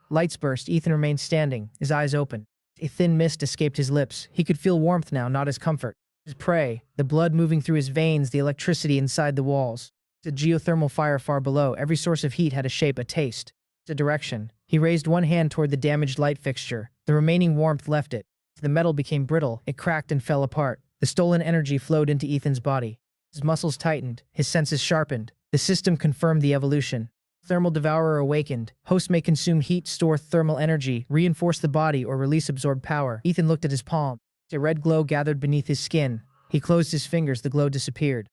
Lights burst. Ethan remained standing, his eyes open. A thin mist escaped his lips. He could feel warmth now, not his comfort. His prey, the blood moving through his veins, the electricity inside the walls. The geothermal fire far below. Every source of heat had a shape, a taste, a direction. He raised one hand toward the damaged light fixture. The remaining warmth left it. The metal became brittle. It cracked and fell apart. The stolen energy flowed into Ethan's body. His muscles tightened. His senses sharpened. The system confirmed the evolution. Thermal devourer awakened. Host may consume heat, store thermal energy, reinforce the body, or release absorbed power. Ethan looked at his palm. A red glow gathered beneath his skin. He closed his fingers. The glow disappeared.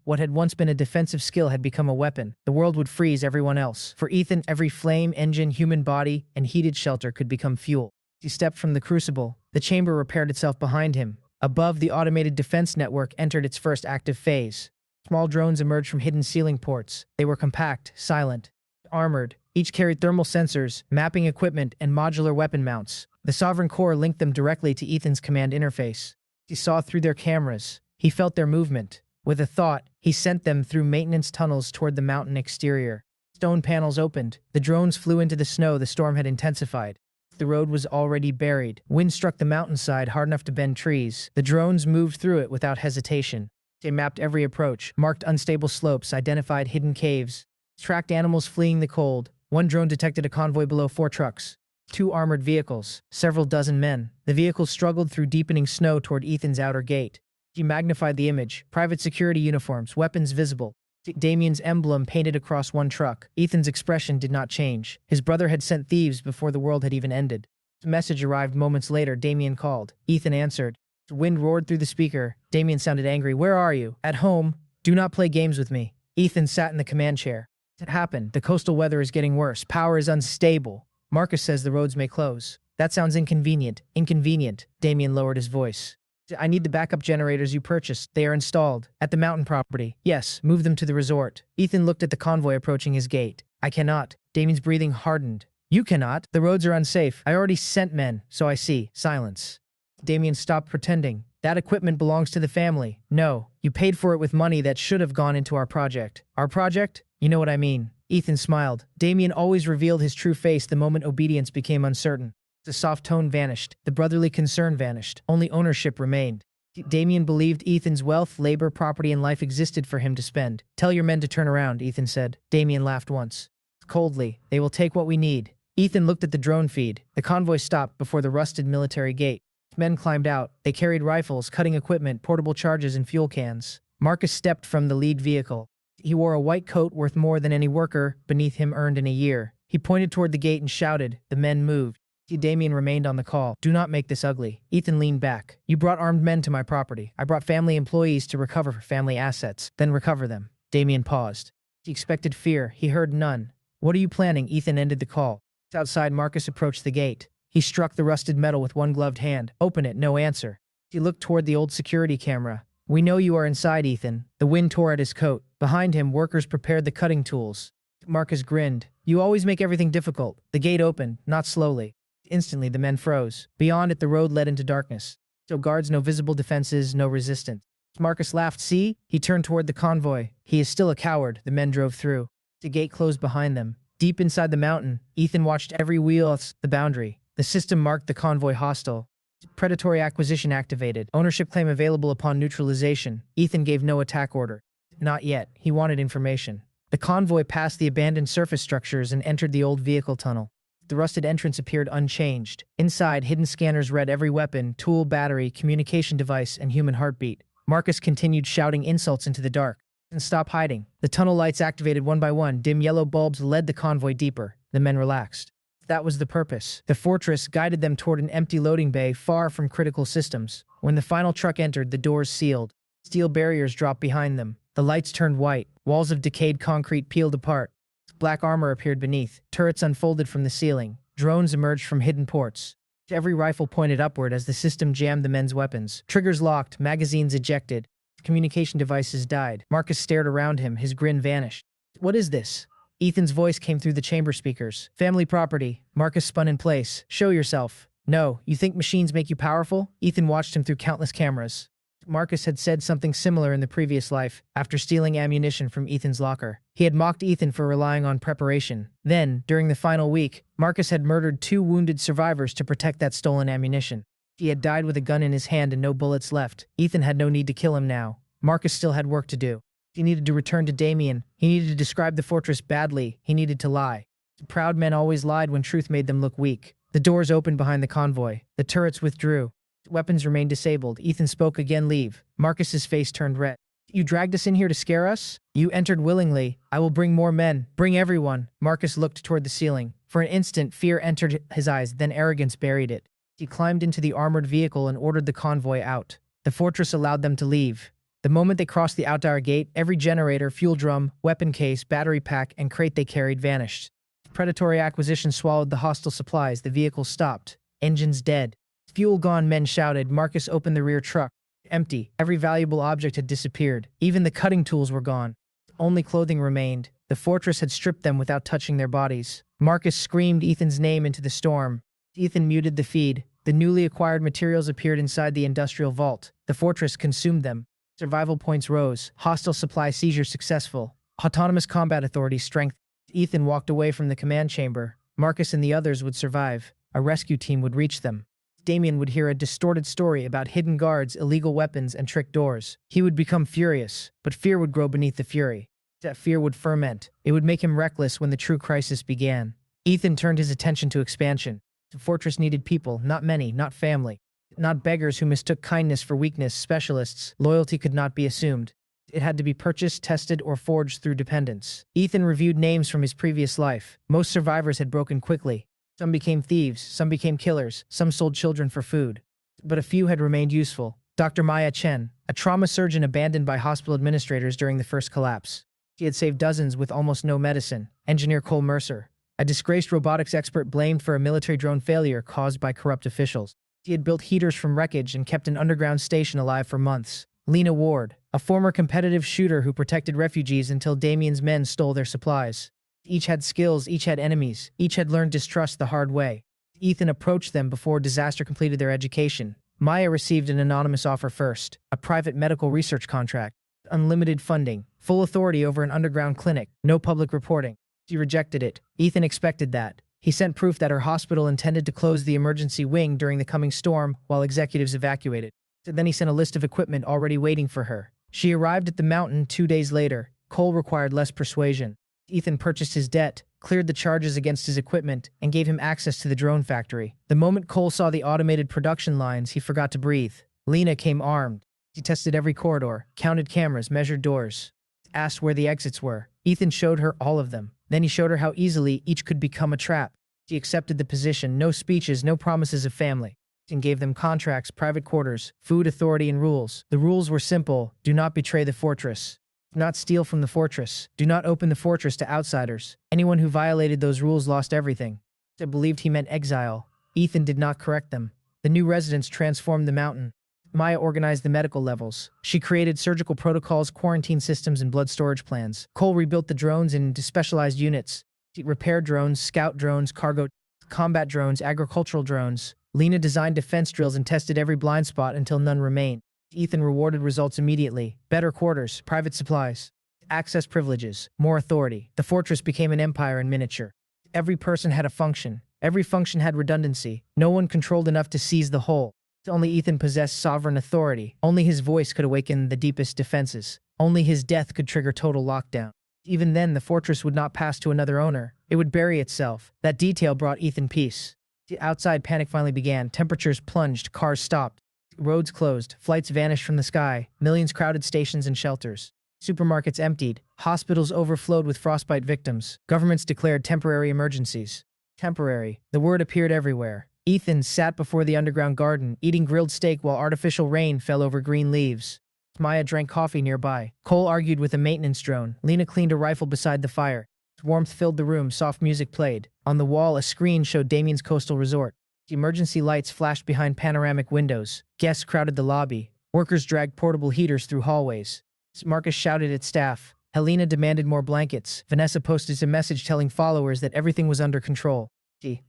What had once been a defensive skill had become a weapon. The world would freeze everyone else. For Ethan, every flame, engine, human body, and heated shelter could become fuel. He stepped from the Crucible. The chamber repaired itself behind him. Above, the automated defense network entered its first active phase. Small drones emerged from hidden ceiling ports. They were compact, silent, armored. Each carried thermal sensors, mapping equipment, and modular weapon mounts. The Sovereign Core linked them directly to Ethan's command interface. He saw through their cameras. He felt their movement. With a thought, he sent them through maintenance tunnels toward the mountain exterior. Stone panels opened. The drones flew into the snow. The storm had intensified. The road was already buried. Wind struck the mountainside hard enough to bend trees. The drones moved through it without hesitation. They mapped every approach, marked unstable slopes, identified hidden caves, tracked animals fleeing the cold. One drone detected a convoy below 4 trucks, 2 armored vehicles, several dozen men. The vehicles struggled through deepening snow toward Ethan's outer gate. He magnified the image. Private security uniforms, weapons visible. Damien's emblem painted across one truck. Ethan's expression did not change. His brother had sent thieves before the world had even ended. The message arrived moments later. Damien called. Ethan answered. The wind roared through the speaker. Damien sounded angry. Where are you? At home. Do not play games with me. Ethan sat in the command chair. It happened. The coastal weather is getting worse. Power is unstable. Marcus says the roads may close. That sounds inconvenient. Inconvenient. Damien lowered his voice. I need the backup generators you purchased. They are installed. At the mountain property. Yes, move them to the resort. Ethan looked at the convoy approaching his gate. I cannot. Damien's breathing hardened. You cannot. The roads are unsafe. I already sent men, so I see. Silence. Damien stopped pretending. That equipment belongs to the family. No, you paid for it with money that should have gone into our project. Our project? You know what I mean. Ethan smiled. Damien always revealed his true face the moment obedience became uncertain. The soft tone vanished. The brotherly concern vanished. Only ownership remained. Damien believed Ethan's wealth, labor, property, and life existed for him to spend. Tell your men to turn around, Ethan said. Damien laughed once. Coldly, they will take what we need. Ethan looked at the drone feed. The convoy stopped before the rusted military gate. Men climbed out. They carried rifles, cutting equipment, portable charges, and fuel cans. Marcus stepped from the lead vehicle. He wore a white coat worth more than any worker beneath him earned in a year. He pointed toward the gate and shouted. The men moved. Damien remained on the call. Do not make this ugly. Ethan leaned back. You brought armed men to my property. I brought family employees to recover family assets, then recover them. Damien paused. He expected fear. He heard none. What are you planning? Ethan ended the call. Outside, Marcus approached the gate. He struck the rusted metal with one gloved hand. Open it, no answer. He looked toward the old security camera. We know you are inside, Ethan. The wind tore at his coat. Behind him, workers prepared the cutting tools. Marcus grinned. You always make everything difficult. The gate opened, not slowly. Instantly, the men froze. Beyond it, the road led into darkness. No guards, no visible defenses, no resistance. Marcus laughed. See? He turned toward the convoy. He is still a coward. The men drove through. The gate closed behind them. Deep inside the mountain, Ethan watched every wheel off the boundary. The system marked the convoy hostile. Predatory acquisition activated. Ownership claim available upon neutralization. Ethan gave no attack order. Not yet. He wanted information. The convoy passed the abandoned surface structures and entered the old vehicle tunnel. The rusted entrance appeared unchanged. Inside, hidden scanners read every weapon, tool, battery, communication device, and human heartbeat. Marcus continued shouting insults into the dark. And stop hiding. The tunnel lights activated one by one. Dim yellow bulbs led the convoy deeper. The men relaxed. That was the purpose. The fortress guided them toward an empty loading bay far from critical systems. When the final truck entered, the doors sealed. Steel barriers dropped behind them. The lights turned white. Walls of decayed concrete peeled apart. Black armor appeared beneath. Turrets unfolded from the ceiling. Drones emerged from hidden ports. Every rifle pointed upward as the system jammed the men's weapons. Triggers locked, magazines ejected. Communication devices died. Marcus stared around him. His grin vanished. What is this? Ethan's voice came through the chamber speakers. Family property. Marcus spun in place. Show yourself. No, you think machines make you powerful? Ethan watched him through countless cameras. Marcus had said something similar in the previous life, after stealing ammunition from Ethan's locker. He had mocked Ethan for relying on preparation. Then, during the final week, Marcus had murdered 2 wounded survivors to protect that stolen ammunition. He had died with a gun in his hand and no bullets left. Ethan had no need to kill him now. Marcus still had work to do. He needed to return to Damien. He needed to describe the fortress badly. He needed to lie. Proud men always lied when truth made them look weak. The doors opened behind the convoy. The turrets withdrew. Weapons remained disabled. Ethan spoke again. Leave. Marcus's face turned red. You dragged us in here to scare us? You entered willingly. I will bring more men. Bring everyone. Marcus looked toward the ceiling. For an instant, fear entered his eyes, then arrogance buried it. He climbed into the armored vehicle and ordered the convoy out. The fortress allowed them to leave. The moment they crossed the outdoor gate, every generator, fuel drum, weapon case, battery pack, and crate they carried vanished. Predatory acquisition swallowed the hostile supplies. The vehicle stopped. Engines dead. Fuel gone, men shouted. Marcus opened the rear truck. Empty. Every valuable object had disappeared. Even the cutting tools were gone. Only clothing remained. The fortress had stripped them without touching their bodies. Marcus screamed Ethan's name into the storm. Ethan muted the feed. The newly acquired materials appeared inside the industrial vault. The fortress consumed them. Survival points rose. Hostile supply seizure successful. Autonomous combat authority strength. Ethan walked away from the command chamber. Marcus and the others would survive. A rescue team would reach them. Damien would hear a distorted story about hidden guards, illegal weapons, and trick doors. He would become furious, but fear would grow beneath the fury. That fear would ferment. It would make him reckless when the true crisis began. Ethan turned his attention to expansion. The fortress needed people, not many, not family. Not beggars who mistook kindness for weakness, specialists. Loyalty could not be assumed. It had to be purchased, tested, or forged through dependence. Ethan reviewed names from his previous life. Most survivors had broken quickly. Some became thieves, some became killers, some sold children for food. But a few had remained useful. Dr. Maya Chen, a trauma surgeon abandoned by hospital administrators during the first collapse. He had saved dozens with almost no medicine. Engineer Cole Mercer, a disgraced robotics expert blamed for a military drone failure caused by corrupt officials. He had built heaters from wreckage and kept an underground station alive for months. Lena Ward, a former competitive shooter who protected refugees until Damien's men stole their supplies. Each had skills, each had enemies, each had learned distrust the hard way. Ethan approached them before disaster completed their education. Maya received an anonymous offer first, a private medical research contract, unlimited funding, full authority over an underground clinic, no public reporting. She rejected it. Ethan expected that. He sent proof that her hospital intended to close the emergency wing during the coming storm while executives evacuated. Then he sent a list of equipment already waiting for her. She arrived at the mountain 2 days later. Cole required less persuasion. Ethan purchased his debt, cleared the charges against his equipment, and gave him access to the drone factory. The moment Cole saw the automated production lines, he forgot to breathe. Lena came armed. She tested every corridor, counted cameras, measured doors, asked where the exits were. Ethan showed her all of them. Then he showed her how easily each could become a trap. He accepted the position, no speeches, no promises of family, and gave them contracts, private quarters, food, authority, and rules. The rules were simple: do not betray the fortress. Do not steal from the fortress. Do not open the fortress to outsiders. Anyone who violated those rules lost everything. They believed he meant exile. Ethan did not correct them. The new residents transformed the mountain. Maya organized the medical levels. She created surgical protocols, quarantine systems, and blood storage plans. Cole rebuilt the drones into specialized units. She repaired drones, scout drones, cargo, combat drones, agricultural drones. Lena designed defense drills and tested every blind spot until none remained. Ethan rewarded results immediately. Better quarters, private supplies, access privileges, more authority. The fortress became an empire in miniature. Every person had a function. Every function had redundancy. No one controlled enough to seize the whole. Only Ethan possessed sovereign authority. Only his voice could awaken the deepest defenses. Only his death could trigger total lockdown. Even then, the fortress would not pass to another owner. It would bury itself. That detail brought Ethan peace. The outside panic finally began. Temperatures plunged. Cars stopped. Roads closed. Flights vanished from the sky. Millions crowded stations and shelters. Supermarkets emptied. Hospitals overflowed with frostbite victims. Governments declared temporary emergencies. Temporary. The word appeared everywhere. Ethan sat before the underground garden, eating grilled steak while artificial rain fell over green leaves. Maya drank coffee nearby. Cole argued with a maintenance drone. Lena cleaned a rifle beside the fire. Warmth filled the room. Soft music played. On the wall, a screen showed Damien's coastal resort. Emergency lights flashed behind panoramic windows. Guests crowded the lobby. Workers dragged portable heaters through hallways. Marcus shouted at staff. Helena demanded more blankets. Vanessa posted a message telling followers that everything was under control.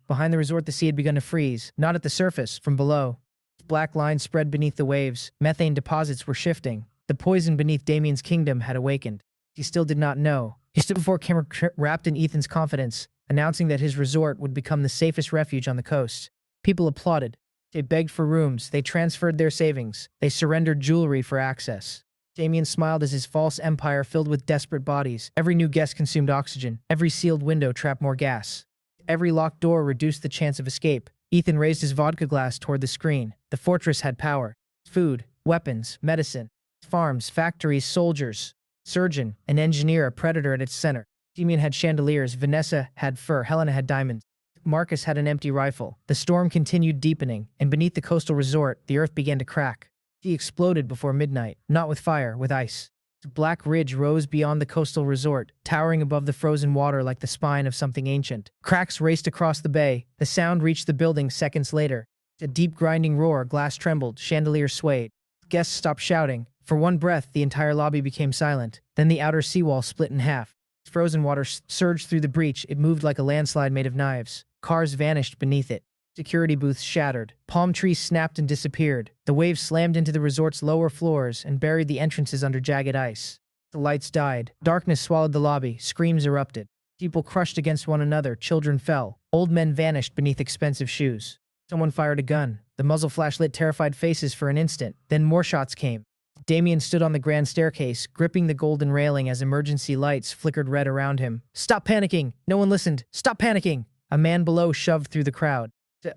Behind the resort, the sea had begun to freeze. Not at the surface, from below. Black lines spread beneath the waves. Methane deposits were shifting. The poison beneath Damien's kingdom had awakened. He still did not know. He stood before camera wrapped in Ethan's confidence, announcing that his resort would become the safest refuge on the coast. People applauded. They begged for rooms. They transferred their savings. They surrendered jewelry for access. Damien smiled as his false empire filled with desperate bodies. Every new guest consumed oxygen. Every sealed window trapped more gas. Every locked door reduced the chance of escape. Ethan raised his vodka glass toward the screen. The fortress had power. Food, weapons, medicine, farms, factories, soldiers, surgeon, an engineer, a predator at its center. Damien had chandeliers. Vanessa had fur. Helena had diamonds. Marcus had an empty rifle. The storm continued deepening, and beneath the coastal resort, the earth began to crack. He exploded before midnight, not with fire, with ice. A black ridge rose beyond the coastal resort, towering above the frozen water like the spine of something ancient. Cracks raced across the bay. The sound reached the building seconds later. A deep grinding roar, glass trembled, chandeliers swayed. Guests stopped shouting. For one breath, the entire lobby became silent. Then the outer seawall split in half. Frozen water surged through the breach. It moved like a landslide made of knives. Cars vanished beneath it. Security booths shattered. Palm trees snapped and disappeared. The waves slammed into the resort's lower floors and buried the entrances under jagged ice. The lights died. Darkness swallowed the lobby. Screams erupted. People crushed against one another. Children fell. Old men vanished beneath expensive shoes. Someone fired a gun. The muzzle flash lit terrified faces for an instant. Then more shots came. Damien stood on the grand staircase, gripping the golden railing as emergency lights flickered red around him. Stop panicking! No one listened. Stop panicking! A man below shoved through the crowd.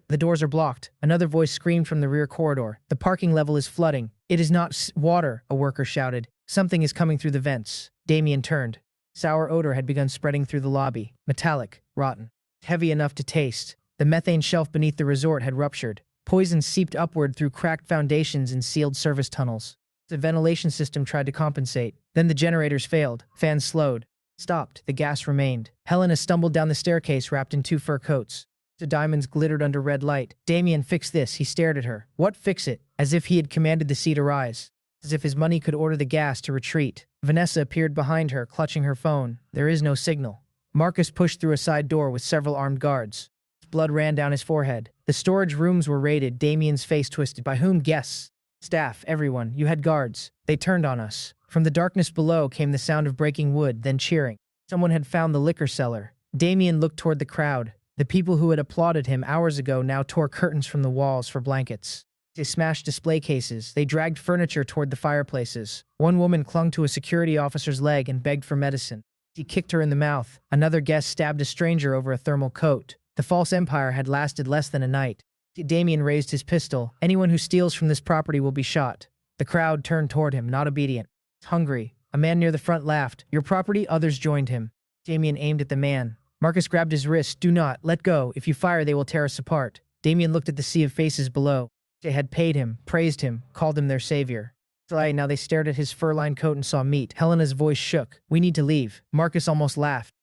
The doors are blocked. Another voice screamed from the rear corridor. The parking level is flooding. It is not water, a worker shouted. Something is coming through the vents. Damien turned. Sour odor had begun spreading through the lobby. Metallic, rotten, heavy enough to taste. The methane shelf beneath the resort had ruptured. Poison seeped upward through cracked foundations and sealed service tunnels. The ventilation system tried to compensate. Then the generators failed. Fans slowed. Stopped. The gas remained. Helena stumbled down the staircase wrapped in 2 fur coats. The diamonds glittered under red light. Damien, fix this. He stared at her. What fix it? As if he had commanded the sea to rise. As if his money could order the gas to retreat. Vanessa appeared behind her, clutching her phone. There is no signal. Marcus pushed through a side door with several armed guards. Blood ran down his forehead. The storage rooms were raided. Damien's face twisted. By whom? Guests. Staff. Everyone. You had guards. They turned on us. From the darkness below came the sound of breaking wood, then cheering. Someone had found the liquor cellar. Damien looked toward the crowd. The people who had applauded him hours ago now tore curtains from the walls for blankets. They smashed display cases. They dragged furniture toward the fireplaces. One woman clung to a security officer's leg and begged for medicine. He kicked her in the mouth. Another guest stabbed a stranger over a thermal coat. The false empire had lasted less than a night. Damien raised his pistol. Anyone who steals from this property will be shot. The crowd turned toward him, not obedient. Hungry. A man near the front laughed. Your property? Others joined him. Damien aimed at the man. Marcus grabbed his wrist. Do not. Let go. If you fire, they will tear us apart. Damien looked at the sea of faces below. They had paid him, praised him, called him their savior. Now they stared at his fur-lined coat and saw meat. Helena's voice shook. We need to leave. Marcus almost laughed.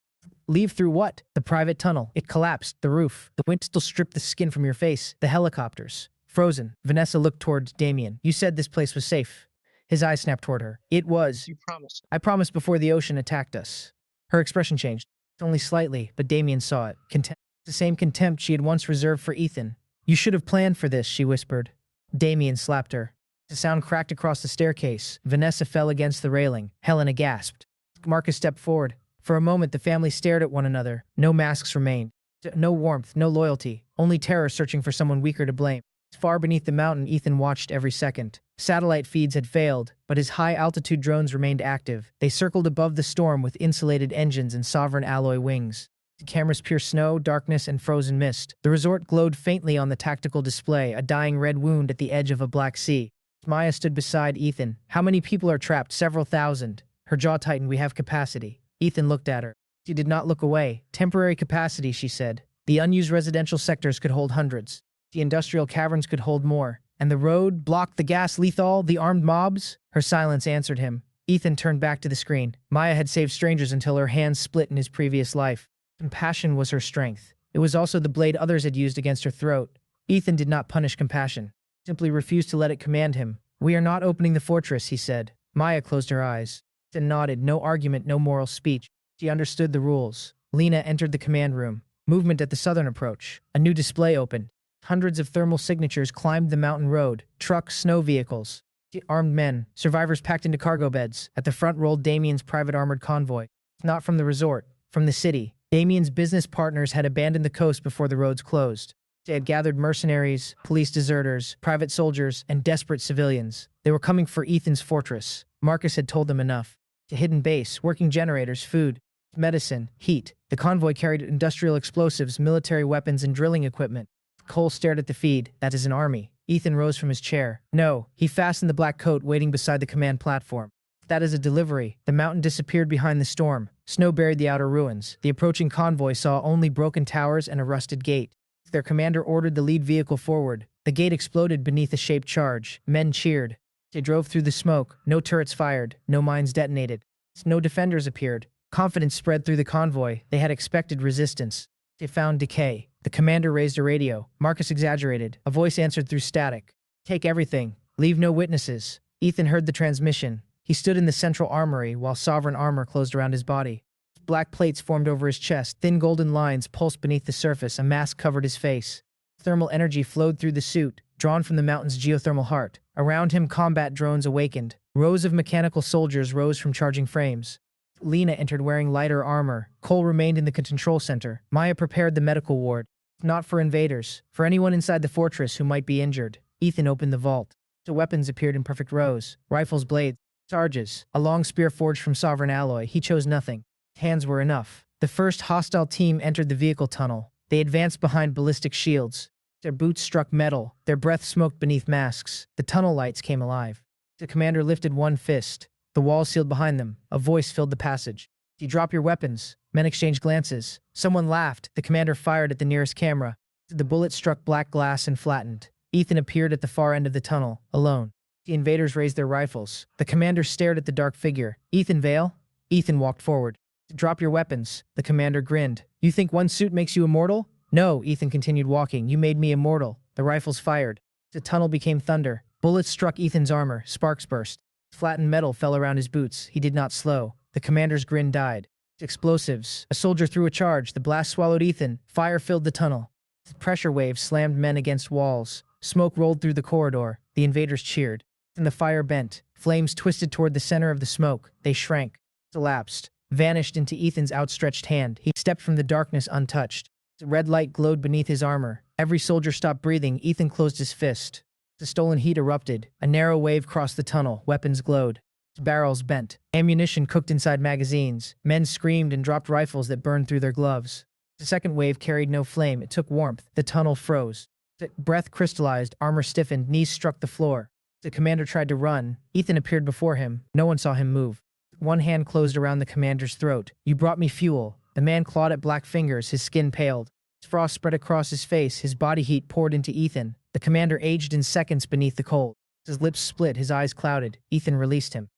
Leave through what? The private tunnel. It collapsed. The roof. The wind still stripped the skin from your face. The helicopters. Frozen. Vanessa looked toward Damien. You said this place was safe. His eyes snapped toward her. It was. You promised. I promised before the ocean attacked us. Her expression changed. Only slightly, but Damien saw it. Contempt. The same contempt she had once reserved for Ethan. You should have planned for this, she whispered. Damien slapped her. The sound cracked across the staircase. Vanessa fell against the railing. Helena gasped. Marcus stepped forward. For a moment, the family stared at one another. No masks remained. No warmth, no loyalty. Only terror searching for someone weaker to blame. Far beneath the mountain, Ethan watched every second. Satellite feeds had failed, but his high-altitude drones remained active. They circled above the storm with insulated engines and sovereign alloy wings. The cameras pierced snow, darkness, and frozen mist. The resort glowed faintly on the tactical display, a dying red wound at the edge of a black sea. Maya stood beside Ethan. How many people are trapped? Several thousand. Her jaw tightened. We have capacity. Ethan looked at her. She did not look away. Temporary capacity, she said. The unused residential sectors could hold hundreds. The industrial caverns could hold more. And the road, blocked, the gas lethal, the armed mobs? Her silence answered him. Ethan turned back to the screen. Maya had saved strangers until her hands split in his previous life. Compassion was her strength. It was also the blade others had used against her throat. Ethan did not punish compassion. Simply refused to let it command him. We are not opening the fortress, he said. Maya closed her eyes. Ethan nodded. No argument, no moral speech. She understood the rules. Lena entered the command room. Movement at the southern approach. A new display opened. Hundreds of thermal signatures climbed the mountain road. Trucks, snow vehicles. Armed men. Survivors packed into cargo beds. At the front rolled Damien's private armored convoy. Not from the resort. From the city. Damien's business partners had abandoned the coast before the roads closed. They had gathered mercenaries, police deserters, private soldiers, and desperate civilians. They were coming for Ethan's fortress. Marcus had told them enough. A hidden base, working generators, food, medicine, heat. The convoy carried industrial explosives, military weapons, and drilling equipment. Cole stared at the feed. That is an army. Ethan rose from his chair. No, he fastened the black coat waiting beside the command platform. That is a delivery. The mountain disappeared behind the storm. Snow buried the outer ruins. The approaching convoy saw only broken towers and a rusted gate. Their commander ordered the lead vehicle forward. The gate exploded beneath a shaped charge. Men cheered. They drove through the smoke. No turrets fired. No mines detonated. No defenders appeared. Confidence spread through the convoy. They had expected resistance. They found decay. The commander raised a radio. Marcus exaggerated. A voice answered through static. Take everything. Leave no witnesses. Ethan heard the transmission. He stood in the central armory while sovereign armor closed around his body. Black plates formed over his chest. Thin golden lines pulsed beneath the surface. A mask covered his face. Thermal energy flowed through the suit, drawn from the mountain's geothermal heart. Around him, combat drones awakened. Rows of mechanical soldiers rose from charging frames. Lena entered wearing lighter armor. Cole remained in the control center. Maya prepared the medical ward. Not for invaders. For anyone inside the fortress who might be injured. Ethan opened the vault. The weapons appeared in perfect rows. Rifles, blades, charges. A long spear forged from sovereign alloy. He chose nothing. Hands were enough. The first hostile team entered the vehicle tunnel. They advanced behind ballistic shields. Their boots struck metal. Their breath smoked beneath masks. The tunnel lights came alive. The commander lifted one fist. The walls sealed behind them. A voice filled the passage. You drop your weapons. Men exchanged glances. Someone laughed. The commander fired at the nearest camera. The bullet struck black glass and flattened. Ethan appeared at the far end of the tunnel, alone. The invaders raised their rifles. The commander stared at the dark figure. Ethan Vale? Ethan walked forward. Drop your weapons. The commander grinned. You think one suit makes you immortal? No, Ethan continued walking. You made me immortal. The rifles fired. The tunnel became thunder. Bullets struck Ethan's armor. Sparks burst. Flattened metal fell around his boots. He did not slow. The commander's grin died. Explosives. A soldier threw a charge. The blast swallowed Ethan. Fire filled the tunnel. The pressure waves slammed men against walls. Smoke rolled through the corridor. The invaders cheered. Then the fire bent. Flames twisted toward the center of the smoke. They shrank. Collapsed. Vanished into Ethan's outstretched hand. He stepped from the darkness untouched. The red light glowed beneath his armor. Every soldier stopped breathing. Ethan closed his fist. The stolen heat erupted. A narrow wave crossed the tunnel. Weapons glowed. Barrels bent. Ammunition cooked inside magazines. Men screamed and dropped rifles that burned through their gloves. The second wave carried no flame. It took warmth. The tunnel froze. The breath crystallized. Armor stiffened. Knees struck the floor. The commander tried to run. Ethan appeared before him. No one saw him move. One hand closed around the commander's throat. You brought me fuel. The man clawed at black fingers, his skin paled. Frost spread across his face, his body heat poured into Ethan. The commander aged in seconds beneath the cold. His lips split, his eyes clouded. Ethan released him.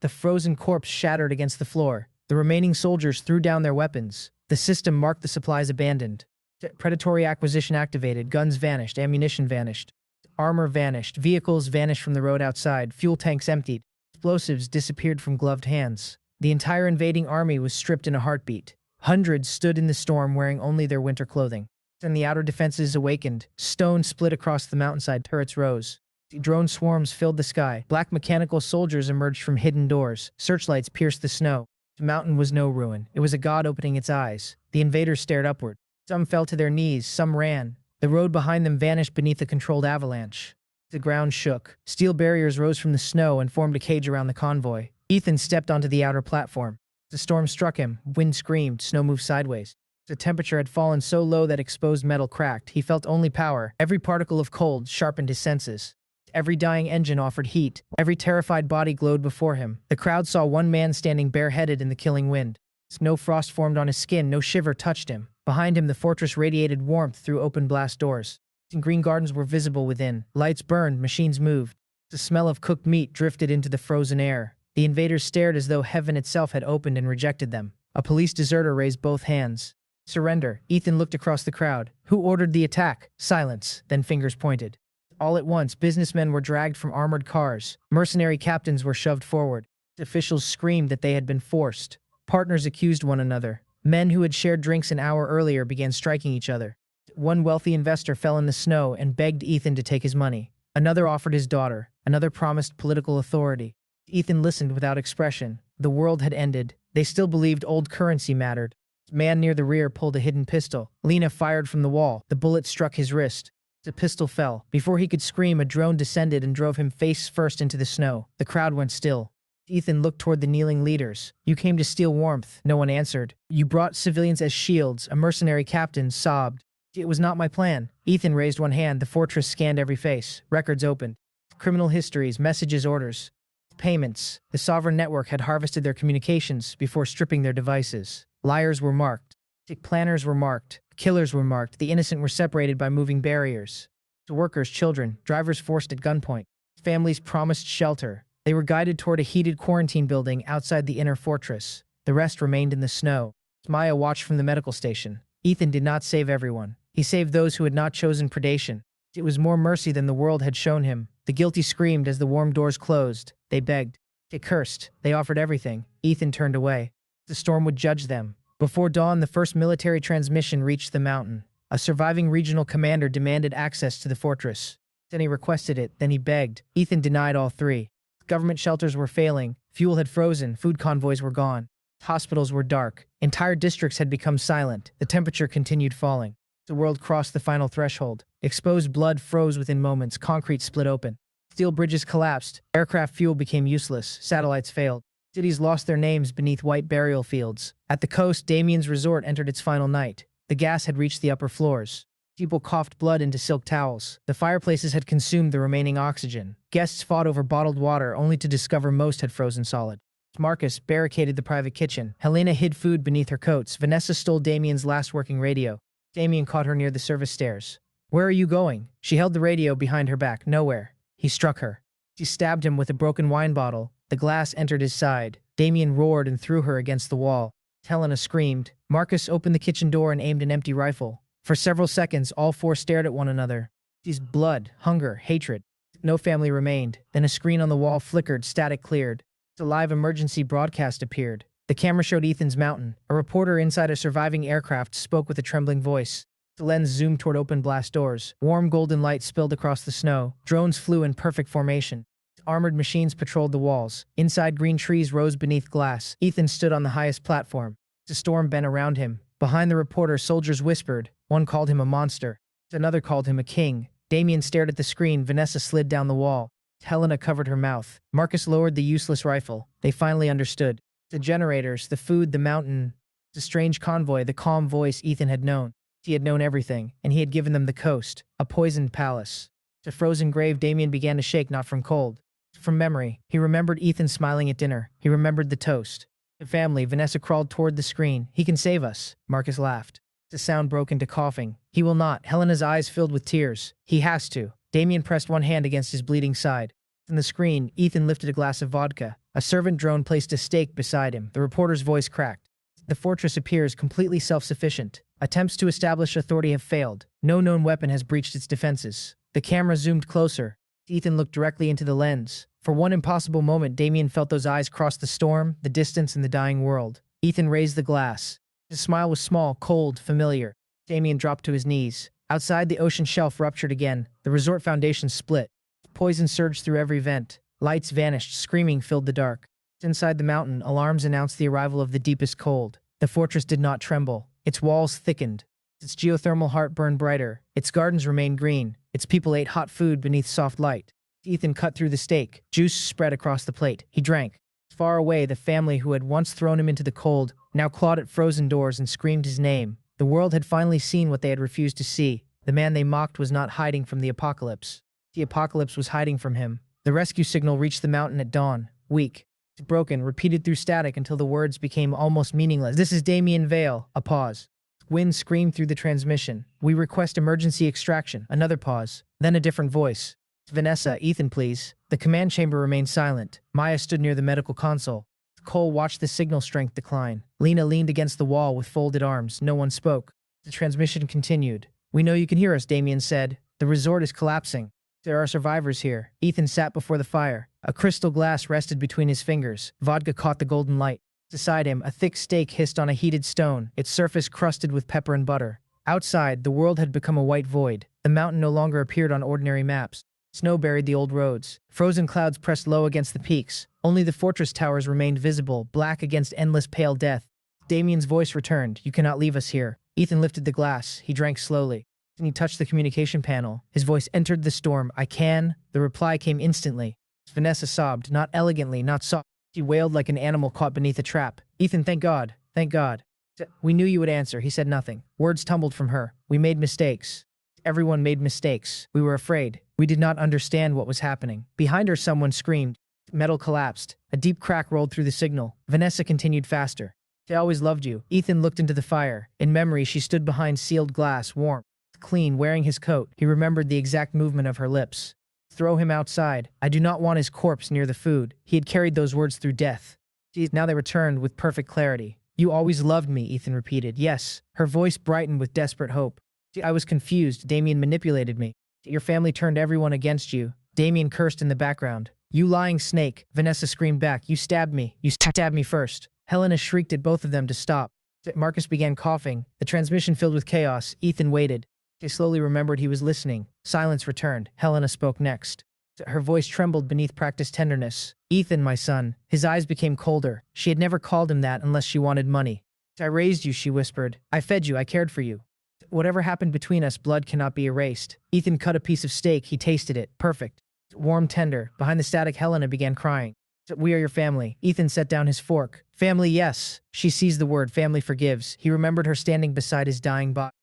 The frozen corpse shattered against the floor. The remaining soldiers threw down their weapons. The system marked the supplies abandoned. Predatory acquisition activated. Guns vanished. Ammunition vanished. Armor vanished. Vehicles vanished from the road outside. Fuel tanks emptied. Explosives disappeared from gloved hands. The entire invading army was stripped in a heartbeat. Hundreds stood in the storm wearing only their winter clothing. And the outer defenses awakened. Stone split across the mountainside. Turrets rose. Drone swarms filled the sky. Black mechanical soldiers emerged from hidden doors. Searchlights pierced the snow. The mountain was no ruin. It was a god opening its eyes. The invaders stared upward. Some fell to their knees. Some ran. The road behind them vanished beneath a controlled avalanche. The ground shook. Steel barriers rose from the snow and formed a cage around the convoy. Ethan stepped onto the outer platform. The storm struck him. Wind screamed. Snow moved sideways. The temperature had fallen so low that exposed metal cracked. He felt only power. Every particle of cold sharpened his senses. Every dying engine offered heat. Every terrified body glowed before him. The crowd saw one man standing bareheaded in the killing wind. No frost formed on his skin. No shiver touched him. Behind him, the fortress radiated warmth through open blast doors. Green gardens were visible within. Lights burned. Machines moved. The smell of cooked meat drifted into the frozen air. The invaders stared as though heaven itself had opened and rejected them. A police deserter raised both hands. Surrender. Ethan looked across the crowd. Who ordered the attack? Silence. Then fingers pointed. All at once, businessmen were dragged from armored cars. Mercenary captains were shoved forward. Officials screamed that they had been forced. Partners accused one another. Men who had shared drinks an hour earlier began striking each other. One wealthy investor fell in the snow and begged Ethan to take his money. Another offered his daughter. Another promised political authority. Ethan listened without expression. The world had ended. They still believed old currency mattered. A man near the rear pulled a hidden pistol. Lena fired from the wall. The bullet struck his wrist. The pistol fell. Before he could scream, a drone descended and drove him face first into the snow. The crowd went still. Ethan looked toward the kneeling leaders. You came to steal warmth. No one answered. You brought civilians as shields. A mercenary captain sobbed. It was not my plan. Ethan raised one hand. The fortress scanned every face. Records opened. Criminal histories, messages, orders. Payments. The sovereign network had harvested their communications before stripping their devices. Liars were marked. Planners were marked. Killers were marked. The innocent were separated by moving barriers. The workers, children, drivers forced at gunpoint. Families promised shelter. They were guided toward a heated quarantine building outside the inner fortress. The rest remained in the snow. Maya watched from the medical station. Ethan did not save everyone. He saved those who had not chosen predation. It was more mercy than the world had shown him. The guilty screamed as the warm doors closed. They begged. They cursed. They offered everything. Ethan turned away. The storm would judge them. Before dawn, the first military transmission reached the mountain. A surviving regional commander demanded access to the fortress. Then he requested it. Then he begged. Ethan denied all three. Government shelters were failing. Fuel had frozen. Food convoys were gone. Hospitals were dark. Entire districts had become silent. The temperature continued falling. The world crossed the final threshold. Exposed blood froze within moments. Concrete split open. Steel bridges collapsed. Aircraft fuel became useless. Satellites failed. Cities lost their names beneath white burial fields. At the coast, Damien's resort entered its final night. The gas had reached the upper floors. People coughed blood into silk towels. The fireplaces had consumed the remaining oxygen. Guests fought over bottled water, only to discover most had frozen solid. Marcus barricaded the private kitchen. Helena hid food beneath her coats. Vanessa stole Damien's last working radio. Damien caught her near the service stairs. Where are you going? She held the radio behind her back. Nowhere. He struck her. She stabbed him with a broken wine bottle. The glass entered his side. Damien roared and threw her against the wall. Helena screamed. Marcus opened the kitchen door and aimed an empty rifle. For several seconds, all four stared at one another. These blood, hunger, hatred. No family remained. Then a screen on the wall flickered, static cleared. A live emergency broadcast appeared. The camera showed Ethan's mountain. A reporter inside a surviving aircraft spoke with a trembling voice. The lens zoomed toward open blast doors. Warm golden light spilled across the snow. Drones flew in perfect formation. Armored machines patrolled the walls. Inside, green trees rose beneath glass. Ethan stood on the highest platform. The storm bent around him. Behind the reporter, soldiers whispered. One called him a monster. Another called him a king. Damien stared at the screen. Vanessa slid down the wall. Helena covered her mouth. Marcus lowered the useless rifle. They finally understood. The generators, the food, the mountain. The strange convoy, the calm voice Ethan had known. He had known everything, and he had given them the coast, a poisoned palace. To frozen grave, Damien began to shake, not from cold. From memory, he remembered Ethan smiling at dinner. He remembered the toast. The family, Vanessa crawled toward the screen. He can save us. Marcus laughed. The sound broke into coughing. He will not. Helena's eyes filled with tears. He has to. Damien pressed one hand against his bleeding side. On the screen, Ethan lifted a glass of vodka. A servant drone placed a steak beside him. The reporter's voice cracked. The fortress appears completely self-sufficient. Attempts to establish authority have failed. No known weapon has breached its defenses. The camera zoomed closer. Ethan looked directly into the lens. For one impossible moment, Damien felt those eyes cross the storm, the distance, and the dying world. Ethan raised the glass. His smile was small, cold, familiar. Damien dropped to his knees. Outside, the ocean shelf ruptured again. The resort foundation split. Poison surged through every vent. Lights vanished, screaming filled the dark. Inside the mountain, alarms announced the arrival of the deepest cold. The fortress did not tremble. Its walls thickened. Its geothermal heart burned brighter. Its gardens remained green. Its people ate hot food beneath soft light. Ethan cut through the steak. Juice spread across the plate. He drank. Far away, the family who had once thrown him into the cold now clawed at frozen doors and screamed his name. The world had finally seen what they had refused to see. The man they mocked was not hiding from the apocalypse. The apocalypse was hiding from him. The rescue signal reached the mountain at dawn. Weak. Broken, repeated through static until the words became almost meaningless. This is Ethan Vale. A pause. Wind screamed through the transmission. We request emergency extraction. Another pause. Then a different voice. Vanessa, Ethan, please. The command chamber remained silent. Maya stood near the medical console. Cole watched the signal strength decline. Lena leaned against the wall with folded arms. No one spoke. The transmission continued. We know you can hear us, Damien said. The resort is collapsing. There are survivors here. Ethan sat before the fire. A crystal glass rested between his fingers. Vodka caught the golden light. Beside him, a thick steak hissed on a heated stone, its surface crusted with pepper and butter. Outside, the world had become a white void. The mountain no longer appeared on ordinary maps. Snow buried the old roads. Frozen clouds pressed low against the peaks. Only the fortress towers remained visible, black against endless pale death. Damien's voice returned. You cannot leave us here. Ethan lifted the glass. He drank slowly. Then he touched the communication panel. His voice entered the storm. I can. The reply came instantly. Vanessa sobbed, not elegantly, not soft. She wailed like an animal caught beneath a trap. Ethan, thank God. Thank God. We knew you would answer. He said nothing. Words tumbled from her. We made mistakes. Everyone made mistakes. We were afraid. We did not understand what was happening. Behind her, someone screamed. Metal collapsed. A deep crack rolled through the signal. Vanessa continued faster. I always loved you. Ethan looked into the fire. In memory, she stood behind sealed glass, warm, clean, wearing his coat. He remembered the exact movement of her lips. Throw him outside. I do not want his corpse near the food. He had carried those words through death. Now they returned with perfect clarity. You always loved me, Ethan repeated. Yes. Her voice brightened with desperate hope. I was confused. Damien manipulated me. Your family turned everyone against you. Damien cursed in the background. You lying snake. Vanessa screamed back. You stabbed me. You stabbed me first. Helena shrieked at both of them to stop. Marcus began coughing. The transmission filled with chaos. Ethan waited. He slowly remembered he was listening. Silence returned. Helena spoke next. Her voice trembled beneath practiced tenderness. Ethan, my son. His eyes became colder. She had never called him that unless she wanted money. I raised you, she whispered. I fed you. I cared for you. Whatever happened between us, blood cannot be erased. Ethan cut a piece of steak. He tasted it. Perfect. Warm, tender. Behind the static, Helena began crying. We are your family. Ethan set down his fork. Family, yes. She seized the word. Family forgives. He remembered her standing beside his dying body.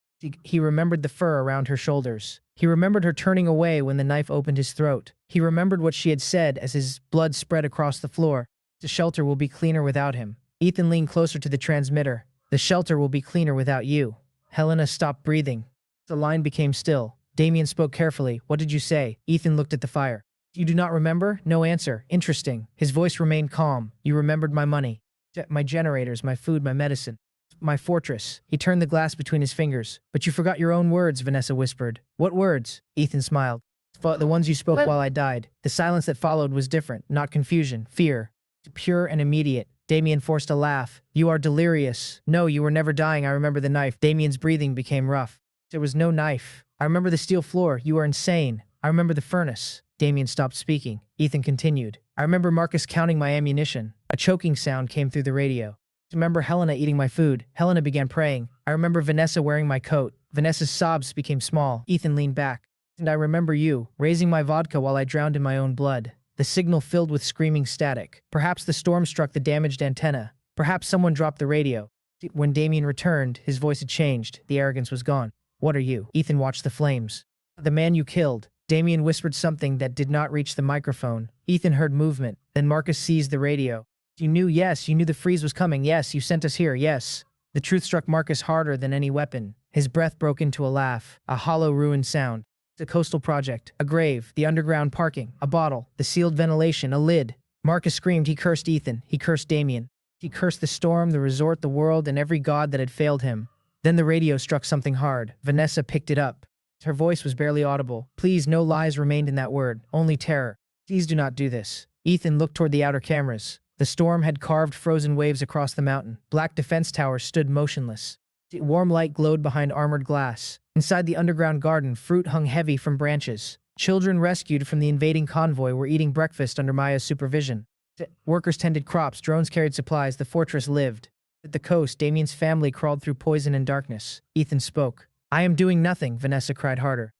He remembered the fur around her shoulders. He remembered her turning away when the knife opened his throat. He remembered what she had said as his blood spread across the floor. The shelter will be cleaner without him. Ethan leaned closer to the transmitter. The shelter will be cleaner without you. Helena stopped breathing. The line became still. Damien spoke carefully. What did you say? Ethan looked at the fire. You do not remember? No answer. Interesting. His voice remained calm. You remembered my money. My generators, my food, my medicine. My fortress. He turned the glass between his fingers. But you forgot your own words, Vanessa whispered. What words? Ethan smiled. The ones you spoke while I died. The silence that followed was different, not confusion, fear. Pure and immediate. Damien forced a laugh. You are delirious. No, you were never dying. I remember the knife. Damien's breathing became rough. There was no knife. I remember the steel floor. You are insane. I remember the furnace. Damien stopped speaking. Ethan continued. I remember Marcus counting my ammunition. A choking sound came through the radio. I remember Helena eating my food. Helena began praying. I remember Vanessa wearing my coat. Vanessa's sobs became small. Ethan leaned back. And I remember you, raising my vodka while I drowned in my own blood. The signal filled with screaming static. Perhaps the storm struck the damaged antenna. Perhaps someone dropped the radio. When Damien returned, his voice had changed. The arrogance was gone. What are you? Ethan watched the flames. The man you killed. Damien whispered something that did not reach the microphone. Ethan heard movement. Then Marcus seized the radio. You knew, yes, you knew the freeze was coming. Yes, you sent us here, yes. The truth struck Marcus harder than any weapon. His breath broke into a laugh, a hollow, ruined sound. The coastal project, a grave, the underground parking, a bottle, the sealed ventilation, a lid. Marcus screamed. He cursed Ethan. He cursed Damien. He cursed the storm, the resort, the world, and every god that had failed him. Then the radio struck something hard. Vanessa picked it up. Her voice was barely audible. Please, no lies remained in that word. Only terror. Please do not do this. Ethan looked toward the outer cameras. The storm had carved frozen waves across the mountain. Black defense towers stood motionless. Warm light glowed behind armored glass. Inside the underground garden, fruit hung heavy from branches. Children rescued from the invading convoy were eating breakfast under Maya's supervision. Workers tended crops, drones carried supplies, the fortress lived. At the coast, Damien's family crawled through poison and darkness. Ethan spoke. I am doing nothing, Vanessa cried harder.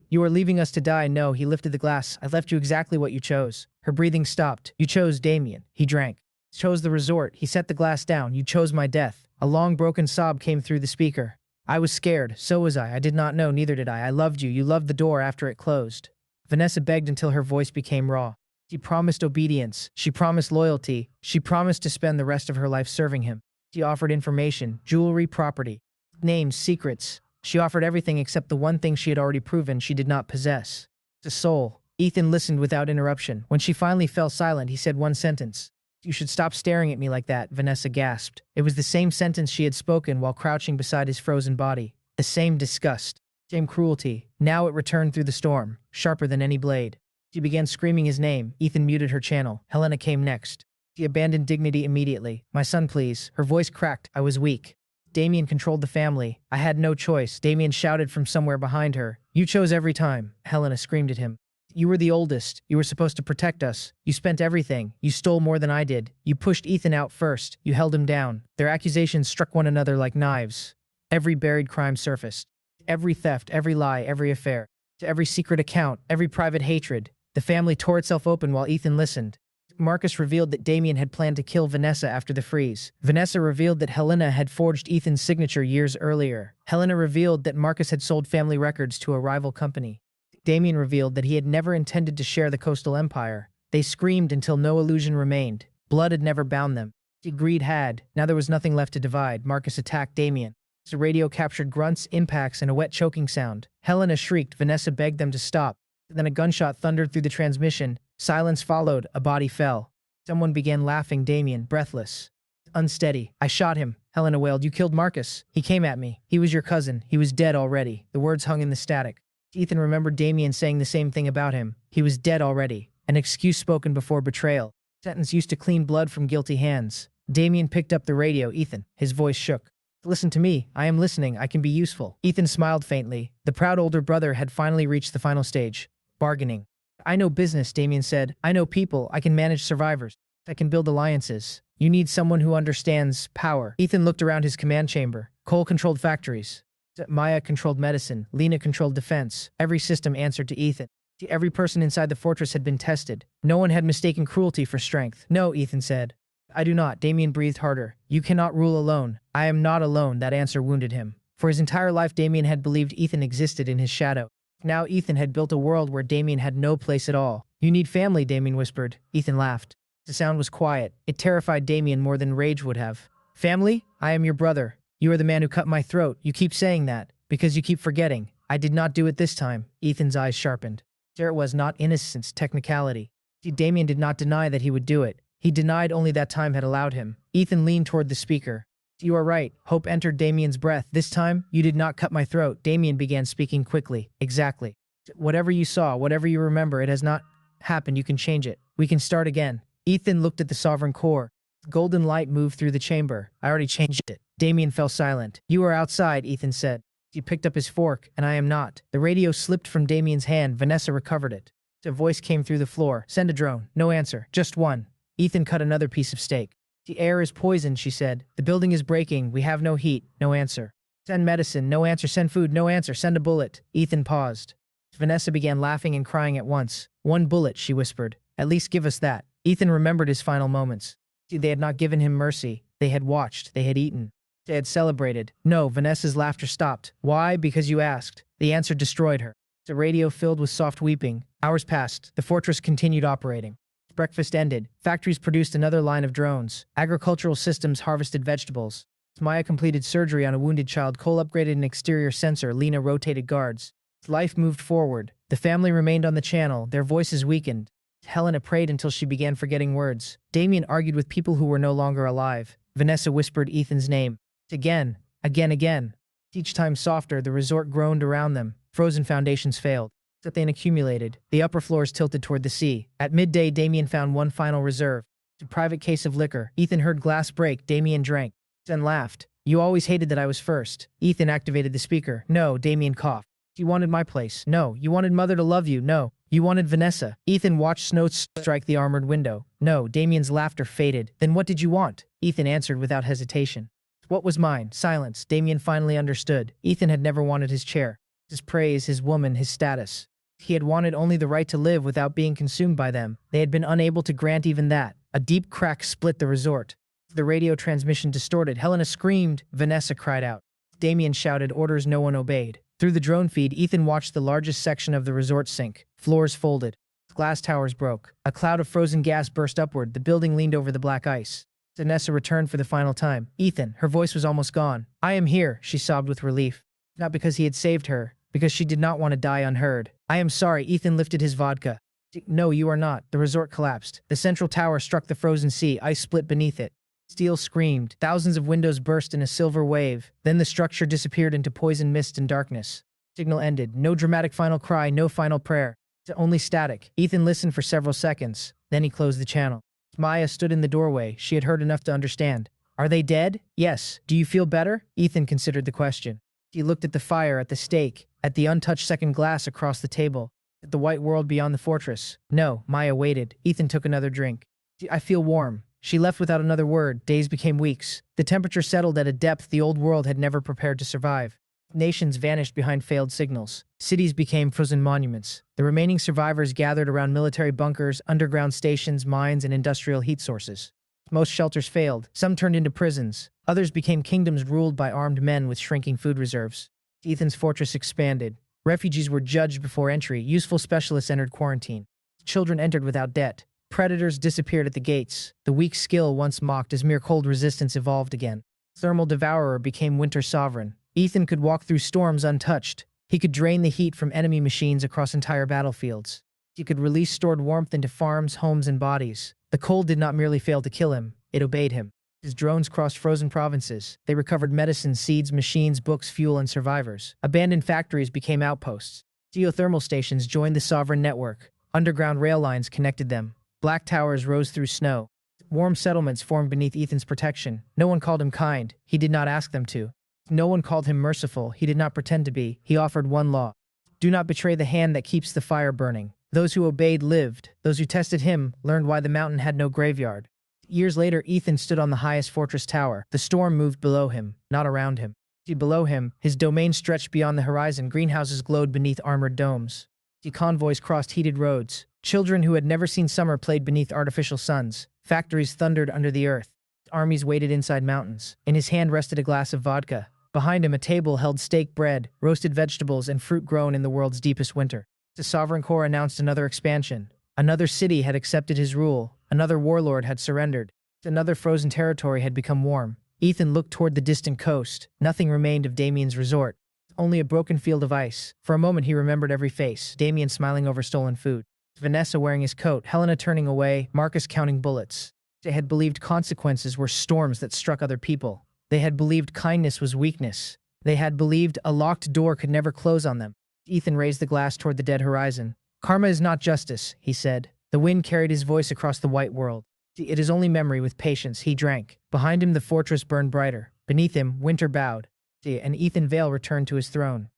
You are leaving us to die. No, he lifted the glass. I left you exactly what you chose. Her breathing stopped. You chose Damien. He drank. Chose the resort. He set the glass down. You chose my death. A long broken sob came through the speaker. I was scared. So was I. I did not know. Neither did I. I loved you. You loved the door after it closed. Vanessa begged until her voice became raw. She promised obedience. She promised loyalty. She promised to spend the rest of her life serving him. She offered information, jewelry, property, names, secrets. She offered everything except the one thing she had already proven she did not possess. The soul. Ethan listened without interruption. When she finally fell silent, he said one sentence. You should stop staring at me like that, Vanessa gasped. It was the same sentence she had spoken while crouching beside his frozen body. The same disgust. Same cruelty. Now it returned through the storm, sharper than any blade. She began screaming his name. Ethan muted her channel. Helena came next. She abandoned dignity immediately. My son, please. Her voice cracked. I was weak. Damien controlled the family. I had no choice. Damien shouted from somewhere behind her. You chose every time. Helena screamed at him. You were the oldest. You were supposed to protect us. You spent everything. You stole more than I did. You pushed Ethan out first. You held him down. Their accusations struck one another like knives. Every buried crime surfaced. Every theft, every lie, every affair. To every secret account, every private hatred. The family tore itself open while Ethan listened. Marcus revealed that Damien had planned to kill Vanessa after the freeze. Vanessa revealed that Helena had forged Ethan's signature years earlier. Helena revealed that Marcus had sold family records to a rival company. Damien revealed that he had never intended to share the coastal empire. They screamed until no illusion remained. Blood had never bound them. Greed had. Now there was nothing left to divide. Marcus attacked Damien. The radio captured grunts, impacts, and a wet choking sound. Helena shrieked. Vanessa begged them to stop. Then a gunshot thundered through the transmission. Silence followed. A body fell. Someone began laughing. Damien, breathless. Unsteady. I shot him. Helena wailed. You killed Marcus. He came at me. He was your cousin. He was dead already. The words hung in the static. Ethan remembered Damien saying the same thing about him. He was dead already. An excuse spoken before betrayal. Sentence used to clean blood from guilty hands. Damien picked up the radio. Ethan. His voice shook. Listen to me. I am listening. I can be useful. Ethan smiled faintly. The proud older brother had finally reached the final stage. Bargaining. I know business, Damien said. I know people. I can manage survivors. I can build alliances. You need someone who understands power. Ethan looked around his command chamber. Cole controlled factories. Maya controlled medicine. Lena controlled defense. Every system answered to Ethan. Every person inside the fortress had been tested. No one had mistaken cruelty for strength. No, Ethan said. I do not. Damien breathed harder. You cannot rule alone. I am not alone. That answer wounded him. For his entire life, Damien had believed Ethan existed in his shadow. Now Ethan had built a world where Damien had no place at all. You need family, Damien whispered. Ethan laughed. The sound was quiet. It terrified Damien more than rage would have. Family? I am your brother. You are the man who cut my throat. You keep saying that, because you keep forgetting. I did not do it this time. Ethan's eyes sharpened. There it was, not innocence, technicality. Damien did not deny that he would do it. He denied only that time had allowed him. Ethan leaned toward the speaker. You are right. Hope entered Damien's breath. This time, you did not cut my throat. Damien began speaking quickly. Exactly. Whatever you saw, whatever you remember, it has not happened. You can change it. We can start again. Ethan looked at the sovereign core. Golden light moved through the chamber. I already changed it. Damien fell silent. You are outside, Ethan said. He picked up his fork, and I am not. The radio slipped from Damien's hand. Vanessa recovered it. A voice came through the floor. Send a drone. No answer. Just one. Ethan cut another piece of steak. The air is poisoned, she said. The building is breaking. We have no heat. No answer. Send medicine. No answer. Send food. No answer. Send a bullet. Ethan paused. Vanessa began laughing and crying at once. One bullet, she whispered. At least give us that. Ethan remembered his final moments. They had not given him mercy. They had watched. They had eaten. They had celebrated. No, Vanessa's laughter stopped. Why? Because you asked. The answer destroyed her. The radio filled with soft weeping. Hours passed. The fortress continued operating. Breakfast ended. Factories produced another line of drones. Agricultural systems harvested vegetables. Maya completed surgery on a wounded child. Cole upgraded an exterior sensor. Lena rotated guards. Life moved forward. The family remained on the channel. Their voices weakened. Helena prayed until she began forgetting words. Damien argued with people who were no longer alive. Vanessa whispered Ethan's name. Again. Again. Each time softer, the resort groaned around them. Frozen foundations failed. Methane accumulated. The upper floors tilted toward the sea. At midday, Damien found one final reserve. A private case of liquor. Ethan heard glass break. Damien drank. Then laughed. You always hated that I was first. Ethan activated the speaker. No, Damien coughed. You wanted my place. No. You wanted Mother to love you. No. You wanted Vanessa. Ethan watched snow strike the armored window. No. Damien's laughter faded. Then what did you want? Ethan answered without hesitation. What was mine? Silence. Damien finally understood. Ethan had never wanted his chair, his praise, his woman, his status. He had wanted only the right to live without being consumed by them. They had been unable to grant even that. A deep crack split the resort. The radio transmission distorted. Helena screamed. Vanessa cried out. Damien shouted orders no one obeyed. Through the drone feed, Ethan watched the largest section of the resort sink. Floors folded. Glass towers broke. A cloud of frozen gas burst upward. The building leaned over the black ice. Vanessa returned for the final time. Ethan, her voice was almost gone. I am here, she sobbed with relief. Not because he had saved her, because she did not want to die unheard. I am sorry, Ethan lifted his vodka. No, you are not. The resort collapsed. The central tower struck the frozen sea. Ice split beneath it. Steel screamed. Thousands of windows burst in a silver wave. Then the structure disappeared into poison mist and darkness. Signal ended. No dramatic final cry, no final prayer. Only static. Ethan listened for several seconds. Then he closed the channel. Maya stood in the doorway. She had heard enough to understand. Are they dead? Yes. Do you feel better? Ethan considered the question. He looked at the fire, at the stake, at the untouched second glass across the table, at the white world beyond the fortress. No, Maya waited. Ethan took another drink. I feel warm. She left without another word. Days became weeks. The temperature settled at a depth the old world had never prepared to survive. Nations vanished behind failed signals. Cities became frozen monuments. The remaining survivors gathered around military bunkers, underground stations, mines, and industrial heat sources. Most shelters failed. Some turned into prisons. Others became kingdoms ruled by armed men with shrinking food reserves. Ethan's fortress expanded. Refugees were judged before entry. Useful specialists entered quarantine. Children entered without debt. Predators disappeared at the gates. The weak skill once mocked as mere cold resistance evolved again. Thermal devourer became winter sovereign. Ethan could walk through storms untouched. He could drain the heat from enemy machines across entire battlefields. He could release stored warmth into farms, homes, and bodies. The cold did not merely fail to kill him, it obeyed him. His drones crossed frozen provinces. They recovered medicine, seeds, machines, books, fuel, and survivors. Abandoned factories became outposts. Geothermal stations joined the sovereign network. Underground rail lines connected them. Black towers rose through snow. Warm settlements formed beneath Ethan's protection. No one called him kind. He did not ask them to. No one called him merciful. He did not pretend to be. He offered one law. Do not betray the hand that keeps the fire burning. Those who obeyed lived. Those who tested him learned why the mountain had no graveyard. Years later, Ethan stood on the highest fortress tower. The storm moved below him, not around him. Below him, his domain stretched beyond the horizon. Greenhouses glowed beneath armored domes. Convoys crossed heated roads. Children who had never seen summer played beneath artificial suns. Factories thundered under the earth. Armies waited inside mountains. In his hand rested a glass of vodka. Behind him, a table held steak bread, roasted vegetables, and fruit grown in the world's deepest winter. The Sovereign Corps announced another expansion. Another city had accepted his rule. Another warlord had surrendered. Another frozen territory had become warm. Ethan looked toward the distant coast. Nothing remained of Damien's resort. Only a broken field of ice. For a moment, he remembered every face. Damien smiling over stolen food. Vanessa wearing his coat. Helena turning away. Marcus counting bullets. They had believed consequences were storms that struck other people. They had believed kindness was weakness. They had believed a locked door could never close on them. Ethan raised the glass toward the dead horizon. Karma is not justice, he said. The wind carried his voice across the white world. It is only memory. With patience, he drank. Behind him, the fortress burned brighter. Beneath him, winter bowed. And Ethan Vale returned to his throne.